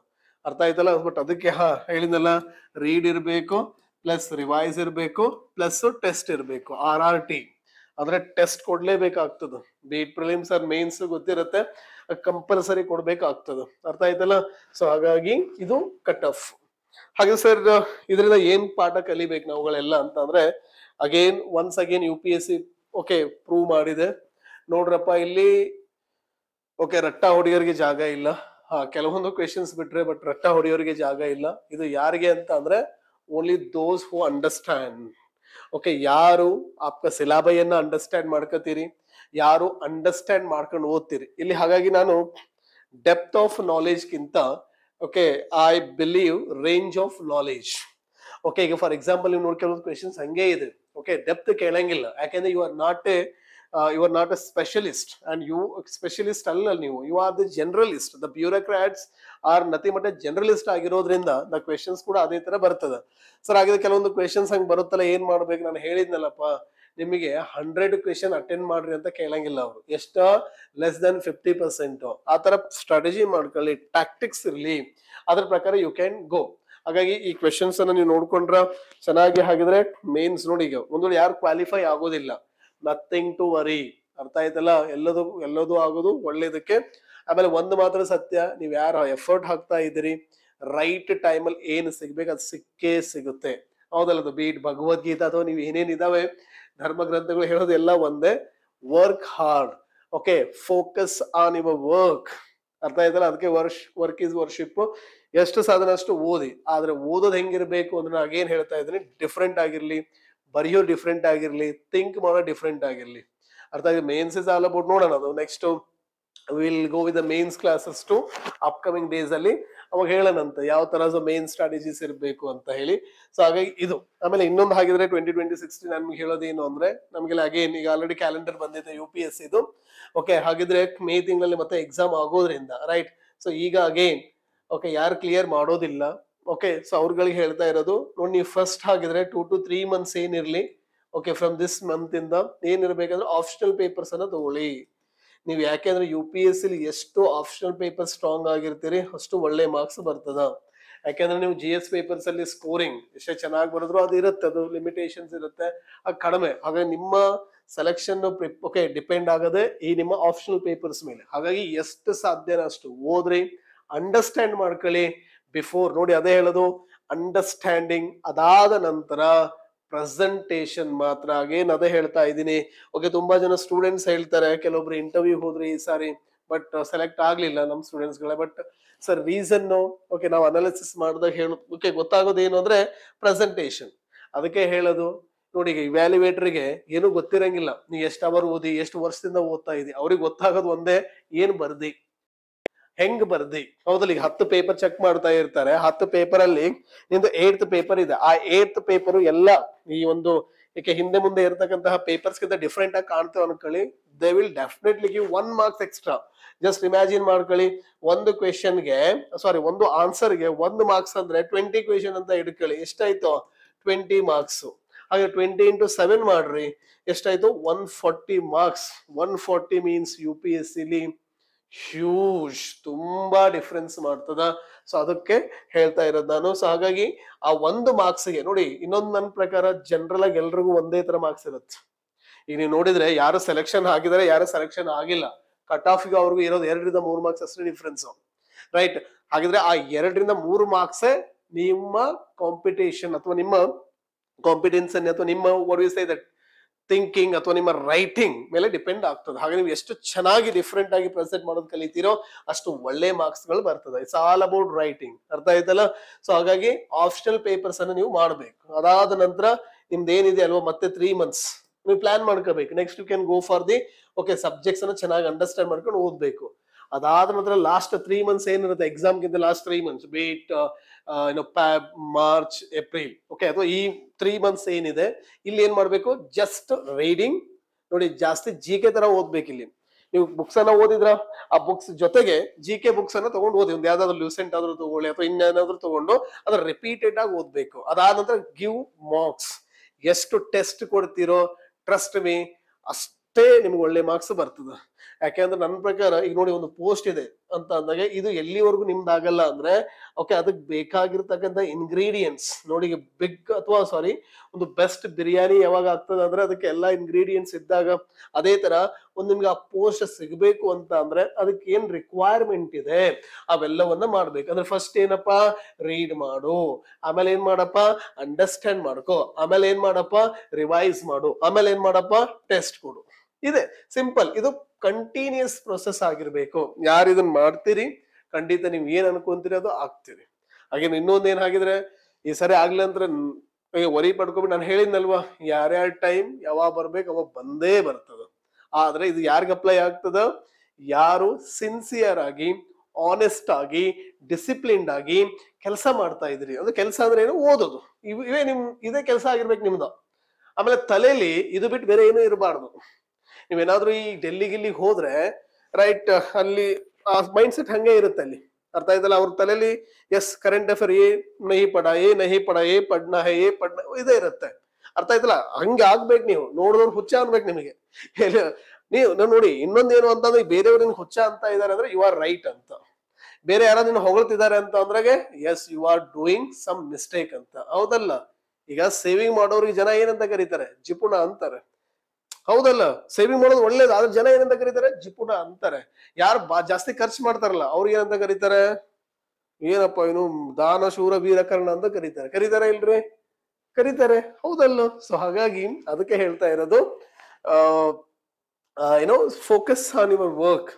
ಅರ್ಥ ಆಯ್ತಲ್ಲ? ಬಟ್ ಅದಕ್ಕೆ ಹೇಳಿದ್ನಲ್ಲ, ರೀಡ್ ಇರ್ಬೇಕು, ಪ್ಲಸ್ ರಿವೈಸ್ ಇರ್ಬೇಕು, ಪ್ಲಸ್ ಟೆಸ್ಟ್ ಇರ್ಬೇಕು, RRT. ಅಂದ್ರೆ ಟೆಸ್ಟ್ ಕೊಡ್ಲೇಬೇಕಾಗ್ತದ. ಬೀಟ್ ಪ್ರಿಲಿಮ್ಸ್ ಆರ್ ಮೇನ್ಸ್ ಗೊತ್ತಿರುತ್ತೆ, ಕಂಪಲ್ಸರಿ ಕೊಡ್ಬೇಕಾಗ್ತದ. ಅರ್ಥ ಆಯ್ತಲ್ಲ? ಸೊ ಹಾಗಾಗಿ ಇದು ಕಟ್ ಆಫ್. ಹಾಗೆ ಸರ್ ಇದರಿಂದ ಏನ್ ಪಾಠ ಕಲಿಬೇಕು ನಾವುಗಳೆಲ್ಲ ಅಂತ ಅಂದ್ರೆ, once again UPSC okay prove ಮಾಡಿದೆ ನೋಡ್ರಪ್ಪ, ಇಲ್ಲಿ ಓಕೆ ರಟ್ಟ ಹೊಡೆಯೋರಿಗೆ ಜಾಗ ಇಲ್ಲ. ಕೆಲವೊಂದು ಕ್ವೆಶನ್ಸ್ ಬಿಟ್ರೆ ಬಟ್ ರಟ್ಟ ಹೊಡೆಯೋರಿಗೆ ಜಾಗ ಇಲ್ಲ. ಇದು ಯಾರಿಗೆ ಅಂತ ಅಂದ್ರೆ only those who understand. Okay, ಯಾರು ಆಪ್ಕ ಸಿಲಾಬೈಯನ್ನ ಅಂಡರ್ಸ್ಟ್ಯಾಂಡ್ ಮಾಡ್ಕೋತೀರಿ, ಯಾರು ಅಂಡರ್ಸ್ಟ್ಯಾಂಡ್ ಮಾಡ್ಕೊಂಡು ಓದ್ತೀರಿ ಇಲ್ಲಿ. ಹಾಗಾಗಿ ನಾನು ಡೆಪ್ತ್ ಆಫ್ ನಾಲೆಜ್ ಗಿಂತ okay I believe range of knowledge. Okay, ಈಗ ಫಾರ್ ಎಕ್ಸಾಂಪಲ್ ನೀವು ನೋಡ್ಕೊಳ್ಳೋದು ಕ್ವೆಶನ್ಸ್ ಹಂಗೆ ಇದೆ. ಓಕೆ, ಡೆಪ್ತ್ ಕೇಳಂಗಿಲ್ಲ, ಯಾಕೆಂದ್ರೆ you are not a specialist and you specialist ಅಲ್ಲ ನೀವು, you are the generalist. The bureaucrats are nothing but generalist ಆಗಿರೋದ್ರಿಂದ ದ ಕ್ವೆಶನ್ಸ್ ಕೂಡ ಅದೇ ತರ ಬರ್ತದ. ಸರ್ ಹಾಗೆ ಕೆಲವೊಂದು ಕ್ವೆಶನ್ಸ್ ಹಂಗೆ ಬರುತ್ತಲ್ಲ, ಏನ್ ಮಾಡ್ಬೇಕು? ನಾನು ಹೇಳಿದ್ನಲ್ಲಪ್ಪ ನಿಮಗೆ 100 ಕ್ವೆಶನ್ ಅಟೆಂಡ್ ಮಾಡ್ರಿ ಅಂತ ಕೇಳಂಗಿಲ್ಲ ಅವರು, ಎಷ್ಟ ಲೆಸ್ ದನ್ 50%. ಆ ತರ ಸ್ಟ್ರಾಟಜಿ ಮಾಡ್ಕೊಳ್ಳಿ, ಟ್ಯಾಕ್ಟಿಕ್ಸ್ ಇರ್ಲಿ, ಅದ್ರ ಪ್ರಕಾರ ಯು ಕ್ಯಾನ್ ಗೋ. ಹಾಗಾಗಿ ಈ ಕ್ವೆಶನ್ಸ್ ಅನ್ನ ನೀವು ನೋಡ್ಕೊಂಡ್ರ ಚೆನ್ನಾಗಿ. ಹಾಗಿದ್ರೆ ಮೇನ್ಸ್ ನೋಡಿ, ಈಗ ಒಂದು ಯಾರು ಕ್ವಾಲಿಫೈ ಆಗೋದಿಲ್ಲ, ನಥಿಂಗ್ ಟು ವರಿ. ಅರ್ಥ ಆಯ್ತಲ್ಲ? ಎಲ್ಲದೂ ಆಗೋದು ಒಳ್ಳೇದಕ್ಕೆ. ಆಮೇಲೆ ಒಂದು ಮಾತ್ರ ಸತ್ಯ, ನೀವ್ ಯಾರು ಎಫರ್ಟ್ ಹಾಕ್ತಾ ಇದ್ದೀರಿ, ರೈಟ್ ಟೈಮಲ್ಲಿ ಏನ್ ಸಿಗ್ಬೇಕು ಅದು ಸಿಕ್ಕೇ ಸಿಗುತ್ತೆ. ಹೌದಲ್ಲ? ಬೀಟ್ ಭಗವದ್ಗೀತಾ ಅಥವಾ ನೀವು ಏನೇನಿದಾವೆ ಧರ್ಮ ಗ್ರಂಥಗಳು ಹೇಳೋದು ಎಲ್ಲ ಒಂದೇ, work hard. Okay, focus on your work. ಅರ್ಥ ಆಯ್ತಲ್ಲ? ಅದಕ್ಕೆ ವರ್ಕ್ ಈಸ್ ವರ್ಷಿಪ್. ಎಷ್ಟು ಸಾಧನ ಅಷ್ಟು ಓದಿ, ಆದ್ರೆ ಓದೋದು ಹೆಂಗಿರ್ಬೇಕು ಅಂದ್ರೆ ಆಗೇನ್ ಹೇಳ್ತಾ ಇದ್ದೀನಿ, ಡಿಫ್ರೆಂಟ್ ಆಗಿರ್ಲಿ, ಬರೆಯೋ ಡಿಫ್ರೆಂಟ್ ಆಗಿರ್ಲಿ, ಥಿಂಕ್ ಮಾಡೋ ಡಿಫ್ರೆಂಟ್ ಆಗಿರ್ಲಿ. ಅರ್ಥ ಆಗಿದೆ? ಮೇನ್ಸ್ ಇಸ್ ಆಲ್ ಅಬೌಟ್ ನೋಡೋಣ. ಅದು next will go with the mains classes to upcoming days ಅಲ್ಲಿ. ಅವಾಗ ಹೇಳೋಣಂತ ಯಾವ ತರ ಮೇನ್ ಸ್ಟ್ರಾಟಜೀಸ್ ಇರಬೇಕು ಅಂತ ಹೇಳಿ. ಸೊ ಹಾಗಾಗಿ ಇದು. ಆಮೇಲೆ ಇನ್ನೊಂದು ಹಾಗಿದ್ರೆ 2026 ನಮ್ಗೆ ಹೇಳೋದೇನು ಅಂದ್ರೆ, ನಮ್ಗೆಲ್ಲ ಅಗೇನ್ ಈಗ ಆಲ್ರೆಡಿ ಕ್ಯಾಲೆಂಡರ್ ಬಂದಿದೆ UPSC ಇದು. ಓಕೆ, ಹಾಗಿದ್ರೆ ಮೇ ತಿಂಗಳಲ್ಲಿ ಮತ್ತೆ ಎಕ್ಸಾಮ್ ಆಗೋದ್ರಿಂದ ರೈಟ್. ಸೊ ಈಗ ಅಗೇನ್ ಓಕೆ ಯಾರು ಕ್ಲಿಯರ್ ಮಾಡೋದಿಲ್ಲ, ಓಕೆ ಸೊ ಅವ್ರಗಳಿಗೆ ಹೇಳ್ತಾ ಇರೋದು ನೋಡಿ, ನೀವು ಫಸ್ಟ್ ಹಾಗಿದ್ರೆ 2 to 3 months ಏನಿರ್ಲಿ, ಓಕೆ ಫ್ರಮ್ ದಿಸ್ ಮಂತ್ ಇಂದ ಏನಿರ್ಬೇಕಂದ್ರೆ ಆಪ್ಷನಲ್ ಪೇಪರ್ಸ್ ಅನ್ನ ತಗೊಳ್ಳಿ. ನೀವು ಯಾಕೆಂದ್ರೆ UPSC ಎಷ್ಟು ಆಪ್ಷನಲ್ ಪೇಪರ್ ಸ್ಟ್ರಾಂಗ್ ಆಗಿರ್ತೀರಿ ಅಷ್ಟು ಒಳ್ಳೆ ಮಾರ್ಕ್ಸ್ ಬರ್ತದ. ಯಾಕೆಂದ್ರೆ ನೀವು GS ಪೇಪರ್ಸ್ ಅಲ್ಲಿ ಸ್ಕೋರಿಂಗ್ ಎಷ್ಟೇ ಚೆನ್ನಾಗಿ ಬರೆದ್ರು ಅದು ಇರುತ್ತೆ, ಅದು ಲಿಮಿಟೇಷನ್ಸ್ ಇರುತ್ತೆ, ಅದು ಕಡಿಮೆ. ಹಾಗಾಗಿ ನಿಮ್ಮ ಸೆಲೆಕ್ಷನ್ ಓಕೆ ಡಿಪೆಂಡ್ ಆಗದೆ ಈ ನಿಮ್ಮ ಆಪ್ಷನಲ್ ಪೇಪರ್ಸ್ ಮೇಲೆ. ಹಾಗಾಗಿ ಎಷ್ಟು ಸಾಧ್ಯನ ಅಷ್ಟು ಓದ್ರಿ, ಅಂಡರ್ಸ್ಟ್ಯಾಂಡ್ ಮಾಡ್ಕೊಳ್ಳಿ ಬಿಫೋರ್. ನೋಡಿ ಅದೇ ಹೇಳೋದು, ಅಂಡರ್ಸ್ಟ್ಯಾಂಡಿಂಗ್ ಅದಾದ ನಂತರ ಪ್ರೆಸೆಂಟೇಶನ್ ಮಾತ್ರ. ಅಗೇನ್ ಅದೇ ಹೇಳ್ತಾ ಇದ್ದೀನಿ. ಓಕೆ, ತುಂಬಾ ಜನ ಸ್ಟೂಡೆಂಟ್ಸ್ ಹೇಳ್ತಾರೆ, ಕೆಲವೊಬ್ರು ಇಂಟರ್ವ್ಯೂ ಹೋದ್ರಿ ಈ ಸಾರಿ ಬಟ್ ಸೆಲೆಕ್ಟ್ ಆಗ್ಲಿಲ್ಲ ನಮ್ಮ ಸ್ಟೂಡೆಂಟ್ಸ್ ಗಳೇ. ಬಟ್ ಸರ್ ರೀಸನ್ ಓಕೆ ನಾವು ಅನಾಲಿಸಿಸ್ ಮಾಡಿದಾಗ ಓಕೆ ಗೊತ್ತಾಗೋದು ಏನು ಅಂದ್ರೆ ಪ್ರೆಸೆಂಟೇಶನ್. ಅದಕ್ಕೆ ಹೇಳೋದು ನೋಡಿ, ಈಗ ಇವ್ಯಾಲ್ಯುವೇಟರ್ಗೆ ಏನು ಗೊತ್ತಿರಂಗಿಲ್ಲ, ನೀ ಎಷ್ಟು ಅವರ್ ಓದಿ ಎಷ್ಟು ವರ್ಷದಿಂದ ಓದ್ತಾ ಇದಿ, ಅವ್ರಿಗೆ ಗೊತ್ತಾಗೋದು ಒಂದೇ, ಏನ್ ಬರ್ದಿ ಹೆಂಗ್ ಬರ್ದಿ. ಹೌದಲ್ಲ, ಈಗ 10 ಪೇಪರ್ ಚೆಕ್ ಮಾಡ್ತಾ ಇರ್ತಾರೆ, 10 ಪೇಪರ್ ಅಲ್ಲಿ ನಿಂದು 8th ಪೇಪರ್ ಇದೆ, ಆ 8th ಪೇಪರ್ ಎಲ್ಲ ಈ ಒಂದು ಏಕೆ ಹಿಂದೆ ಮುಂದೆ ಇರತಕ್ಕಂತಹ ಪೇಪರ್ಸ್ ಗಿಂತ ಡಿಫ್ರೆಂಟ್ ಆಗಿ ಕಾಣ್ತೇವೆ ಅನ್ಕೊಳ್ಳಿ, they will definitely give 1 marks extra. Just imagine ಮಾಡ್ಕೊಳ್ಳಿ, ಒಂದು ಕ್ವೆಶನ್ಗೆ ಒಂದು ಆನ್ಸರ್ಗೆ 1 ಮಾರ್ಕ್ಸ್ ಅಂದ್ರೆ 20 ಕ್ವೆಶನ್ ಅಂತ ಇಟ್ಕೊಳ್ಳಿ, ಎಷ್ಟಾಯ್ತು 20 ಮಾರ್ಕ್ಸ್. ಹಾಗೆ 20 into 7 ಮಾಡ್ರಿ, ಎಷ್ಟಾಯ್ತು 140 ಮಾರ್ಕ್ಸ್. 140 ಮೀನ್ಸ್ UPSC ಲಿ ಹ್ಯೂಜ್, ತುಂಬಾ ಡಿಫ್ರೆನ್ಸ್ ಮಾಡ್ತದ. ಸೊ ಅದಕ್ಕೆ ಹೇಳ್ತಾ ಇರೋದು ನಾನು. ಸೊ ಹಾಗಾಗಿ ಆ 1 ಮಾರ್ಕ್ಸ್ಗೆ ನೋಡಿ, ಇನ್ನೊಂದು ನನ್ನ ಪ್ರಕಾರ ಜನರಲ್ ಆಗಿ ಎಲ್ರಿಗೂ ಒಂದೇ ತರ ಮಾರ್ಕ್ಸ್ ಇರುತ್ತೆ. ಈಗ ನೀವು ನೋಡಿದ್ರೆ ಯಾರು ಸೆಲೆಕ್ಷನ್ ಆಗಿದ್ದಾರೆ ಯಾರು ಸೆಲೆಕ್ಷನ್ ಆಗಿಲ್ಲ, ಕಟ್ ಆಫ್ ಗೆ ಅವ್ರಿಗೂ ಇರೋದು 2 ರಿಂದ 3 ಮಾರ್ಕ್ಸ್ ಅಷ್ಟೇ ಡಿಫ್ರೆನ್ಸ್, ರೈಟ್? ಹಾಗಿದ್ರೆ ಆ 2 ರಿಂದ 3 ಮಾರ್ಕ್ಸ್ ನಿಮ್ಮ ಕಾಂಪಿಟೇಷನ್ ಅಥವಾ ನಿಮ್ಮ ಕಾಂಪಿಟೆನ್ಸ್ ಅಥವಾ ನಿಮ್ಮ ಥಿಂಕಿಂಗ್ ಅಥವಾ ನಿಮ್ಮ ರೈಟಿಂಗ್ ಮೇಲೆ ಡಿಪೆಂಡ್ ಆಗ್ತದೆ. ಹಾಗೆ ನೀವು ಎಷ್ಟು ಚೆನ್ನಾಗಿ ಡಿಫ್ರೆಂಟ್ ಆಗಿ ಪ್ರೆಸೆಂಟ್ ಮಾಡೋದು ಕಲಿತೀರೋ ಅಷ್ಟು ಒಳ್ಳೆ ಮಾರ್ಕ್ಸ್ ಗಳು ಬರ್ತದೆ. ಇಟ್ಸ್ ಆಲ್ ಅಬೌಟ್ ರೈಟಿಂಗ್, ಅರ್ಥ ಆಯ್ತಲ್ಲ? ಸೊ ಹಾಗಾಗಿ ಆಪ್ಷನಲ್ ಪೇಪರ್ಸ್ ಅನ್ನು ನೀವು ಮಾಡಬೇಕು. ಅದಾದ ನಂತರ ನಿಮ್ದು ಏನಿದೆ ಅಲ್ವಾ, ಮತ್ತೆ 3 months ನೀವು ಪ್ಲಾನ್ ಮಾಡ್ಕೋಬೇಕು. Next you can go for the okay subjects ಅನ್ನು ಚೆನ್ನಾಗಿ ಅಂಡರ್ಸ್ಟ್ಯಾಂಡ್ ಮಾಡ್ಕೊಂಡು ಓದ್ಬೇಕು. ಅದಾದ ನಂತರ ಲಾಸ್ಟ್ 3 months ಏನಿರುತ್ತೆ ಎಕ್ಸಾಮ್ ಗಿಂತ ಲಾಸ್ಟ್ 3 months ಬೇಟ್ ಮಾರ್ಚ್ ಏಪ್ರಿಲ್, ಓಕೆ, ಅಥವಾ ಈ 3 months ಏನಿದೆ ಇಲ್ಲಿ ಏನ್ ಮಾಡ್ಬೇಕು, ಜಸ್ಟ್ ರೀಡಿಂಗ್. ನೋಡಿ ಜಾಸ್ತಿ GK ತರ ಓದ್ಬೇಕು. ಇಲ್ಲಿ ನೀವು ಬುಕ್ಸ್ ಅನ್ನ ಓದಿದ್ರ, ಆ ಬುಕ್ಸ್ ಜೊತೆಗೆ GK ಬುಕ್ಸ್ ಅನ್ನ ತಗೊಂಡು ಓದಿ, ಒಂದು ಯಾವ್ದಾದ್ರು ಲೂಸೆಂಟ್ ಆದ್ರೂ ತಗೊಳ್ಳಿ ಅಥವಾ ಇನ್ನೇನಾದ್ರೂ ತಗೊಂಡು ಅದ್ರ ರಿಪೀಟೆಡ್ ಆಗಿ ಓದ್ಬೇಕು. ಅದಾದ ನಂತರ ಗಿವ್ ಮಾರ್ಕ್ಸ್. ಎಷ್ಟು ಟೆಸ್ಟ್ ಕೊಡ್ತಿರೋ ಟ್ರಸ್ಟ್ ಮೀ ಅಷ್ಟೇ ನಿಮ್ಗೆ ಒಳ್ಳೆ ಮಾರ್ಕ್ಸ್ ಬರ್ತದೆ. ಯಾಕೆಂದ್ರೆ ನನ್ನ ಪ್ರಕಾರ ಈಗ ನೋಡಿ, ಒಂದು ಪೋಸ್ಟ್ ಇದೆ ಅಂತ ಅಂದಾಗ ಇದು ಎಲ್ಲಿವರೆಗೂ ನಿಮ್ದಾಗಲ್ಲ ಅಂದ್ರೆ ಓಕೆ ಅದಕ್ಕೆ ಬೇಕಾಗಿರ್ತಕ್ಕಂಥ ಇಂಗ್ರೀಡಿಯೆಂಟ್ಸ್ ನೋಡಿ, ಬಿಗ್ ಅಥವಾ ಒಂದು ಬೆಸ್ಟ್ ಬಿರಿಯಾನಿ ಯಾವಾಗ ಆಗ್ತದೆ ಅಂದ್ರೆ ಅದಕ್ಕೆ ಎಲ್ಲಾ ಇಂಗ್ರೀಡಿಯೆಂಟ್ಸ್ ಇದ್ದಾಗ, ಅದೇ ತರ ಒಂದು ನಿಮ್ಗೆ ಆ ಪೋಸ್ಟ್ ಸಿಗ್ಬೇಕು ಅಂತ ಅಂದ್ರೆ ಅದಕ್ಕೆ ಏನ್ ರಿಕ್ವೈರ್ಮೆಂಟ್ ಇದೆ ಅವೆಲ್ಲವನ್ನ ಮಾಡ್ಬೇಕು. ಅಂದ್ರೆ ಫಸ್ಟ್ ಏನಪ್ಪಾ, ರೀಡ್ ಮಾಡು, ಆಮೇಲೆ ಏನ್ ಮಾಡಪ್ಪ, ಅಂಡರ್ಸ್ಟ್ಯಾಂಡ್ ಮಾಡ್ಕೋ, ಆಮೇಲೆ ಏನ್ ಮಾಡಪ್ಪ, ರಿವೈಸ್ ಮಾಡು, ಆಮೇಲೆ ಏನ್ ಮಾಡಪ್ಪ, ಟೆಸ್ಟ್ ಕೊಡು. ಇದೆ ಸಿಂಪಲ್. ಇದು ಕಂಟಿನ್ಯೂಸ್ ಪ್ರೊಸೆಸ್ ಆಗಿರ್ಬೇಕು. ಯಾರು ಇದನ್ನ ಮಾಡ್ತೀರಿ ಖಂಡಿತ ನೀವು ಏನ್ ಅನ್ಕೊಂತೀರಿ ಅದು ಆಗ್ತೀರಿ. ಹಾಗೆ ಇನ್ನೊಂದ್ ಏನ್ ಆಗಿದ್ರೆ ಈ ಸರಿ ಆಗ್ಲಿ ಅಂತ ವರಿ ಪಡ್ಕೊಬಿಟ್ಟು, ನಾನು ಹೇಳಿದ್ನಲ್ವಾ, ಯಾರ್ಯಾರ ಟೈಮ್ ಯಾವಾಗ ಬರ್ಬೇಕು ಅವಾಗ ಬಂದೇ ಬರ್ತದ. ಆದ್ರೆ ಇದು ಯಾರಿಗ ಅಪ್ಲೈ ಆಗ್ತದ, ಯಾರು ಸಿನ್ಸಿಯರ್ ಆಗಿ ಆನೆಸ್ಟ್ ಆಗಿ ಡಿಸಿಪ್ಲಿನ್ಡ್ ಆಗಿ ಕೆಲಸ ಮಾಡ್ತಾ ಇದ್ರಿ. ಅಂದ್ರೆ ಕೆಲಸ ಅಂದ್ರೆ ಏನು, ಓದೋದು, ಇವೇ ಇದೇ ಕೆಲಸ ಆಗಿರ್ಬೇಕು ನಿಮ್ದು. ಆಮೇಲೆ ತಲೆಯಲ್ಲಿ ಇದು ಬಿಟ್ಟು ಬೇರೆ ಏನೂ ಇರಬಾರ್ದು. ನೀವೇನಾದ್ರೂ ಈ ಡೆಲ್ಲಿಗಿಲ್ಲಿ ಹೋದ್ರೆ ರೈಟ್, ಅಲ್ಲಿ ಆ ಮೈಂಡ್ ಸೆಟ್ ಹಂಗೆ ಇರುತ್ತೆ ಅಲ್ಲಿ, ಅರ್ಥ ಆಯ್ತಲ್ಲ? ಅವ್ರ ತಲೆಯಲ್ಲಿ ಎಸ್ ಕರೆಂಟ್ ಅಫೇರ್ ಏ ನಹಿ ಪಡ, ಏ ನಹಿ ಪಡ, ಏ ಪಡ್ನಾ ಹೇ, ಏ ಪಡ್ನಾ, ಇದೇ ಇರುತ್ತೆ, ಅರ್ಥ ಆಯ್ತಲ್ಲ? ಹಂಗೆ ಆಗ್ಬೇಕು. ನೀವು ನೋಡಿದವ್ರು ಹುಚ್ಚ ಅನ್ಬೇಕು ನಿಮಗೆ. ನೀವು ನೋಡಿ, ಇನ್ನೊಂದೇನು ಅಂತಂದ್ರೆ ಬೇರೆಯವ್ರು ನಿಮ್ಗೆ ಹುಚ್ಚ ಅಂತ ಇದಾರೆ ಅಂದ್ರೆ ಯು ಆರ್ ರೈಟ್ ಅಂತ. ಬೇರೆ ಯಾರು ನಿನ್ನ ಹೊಗಳ್ತಿದ್ದಾರೆ ಅಂತ ಅಂದ್ರಾಗೆ yes you are doing some mistake ಅಂತ, ಹೌದಲ್ಲ? ಈಗ ಸೇವಿಂಗ್ ಮಾಡೋರಿಗೆ ಜನ ಏನಂತ ಕರೀತಾರೆ, ಜಿಪುಣ ಅಂತಾರೆ, ಹೌದಲ್ಲ? ಸೇವಿಂಗ್ ಮಾಡೋದು ಒಳ್ಳೇದು, ಆದ್ರೆ ಜನ ಏನಂತ ಕರೀತಾರೆ, ಜಿಪುಣ ಅಂತಾರೆ. ಯಾರು ಜಾಸ್ತಿ ಖರ್ಚು ಮಾಡ್ತಾರಲ್ಲ ಅವ್ರಿಗೆ ಏನಂತ ಕರೀತಾರೆ, ಏನಪ್ಪ ಏನು ದಾನ ಶೂರ ವೀರಕರ್ಣ ಅಂತ ಕರೀತಾರೆ ಇಲ್ರಿ? ಕರೀತಾರೆ, ಹೌದಲ್ಲ? ಸೊ ಹಾಗಾಗಿ ಅದಕ್ಕೆ ಹೇಳ್ತಾ ಇರೋದು ಏನೋ ಫೋಕಸ್ ಆನ್ ಯುವರ್ ವರ್ಕ್,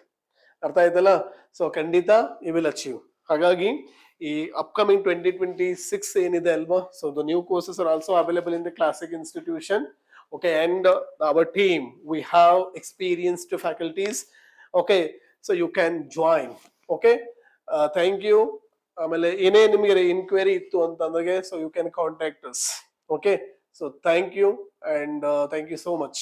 ಅರ್ಥ ಆಯ್ತಲ್ಲ? ಸೊ ಖಂಡಿತ ಯು ವಿಲ್ ಅಚೀವ್. ಹಾಗಾಗಿ ಈ ಅಪ್ಕಮಿಂಗ್ 2026 ಏನಿದೆ ಅಲ್ವಾ, so the new courses are also available in the classic institution. Okay, and our team, we have experienced faculties. Okay, so you can join. Okay, thank you. ಆಮೇಲೆ ಏನೇ ನಿಮಗೆ inquiry ಇತ್ತು ಅಂತಂದ್ರೆ so you can contact us. Okay, so thank you and thank you so much.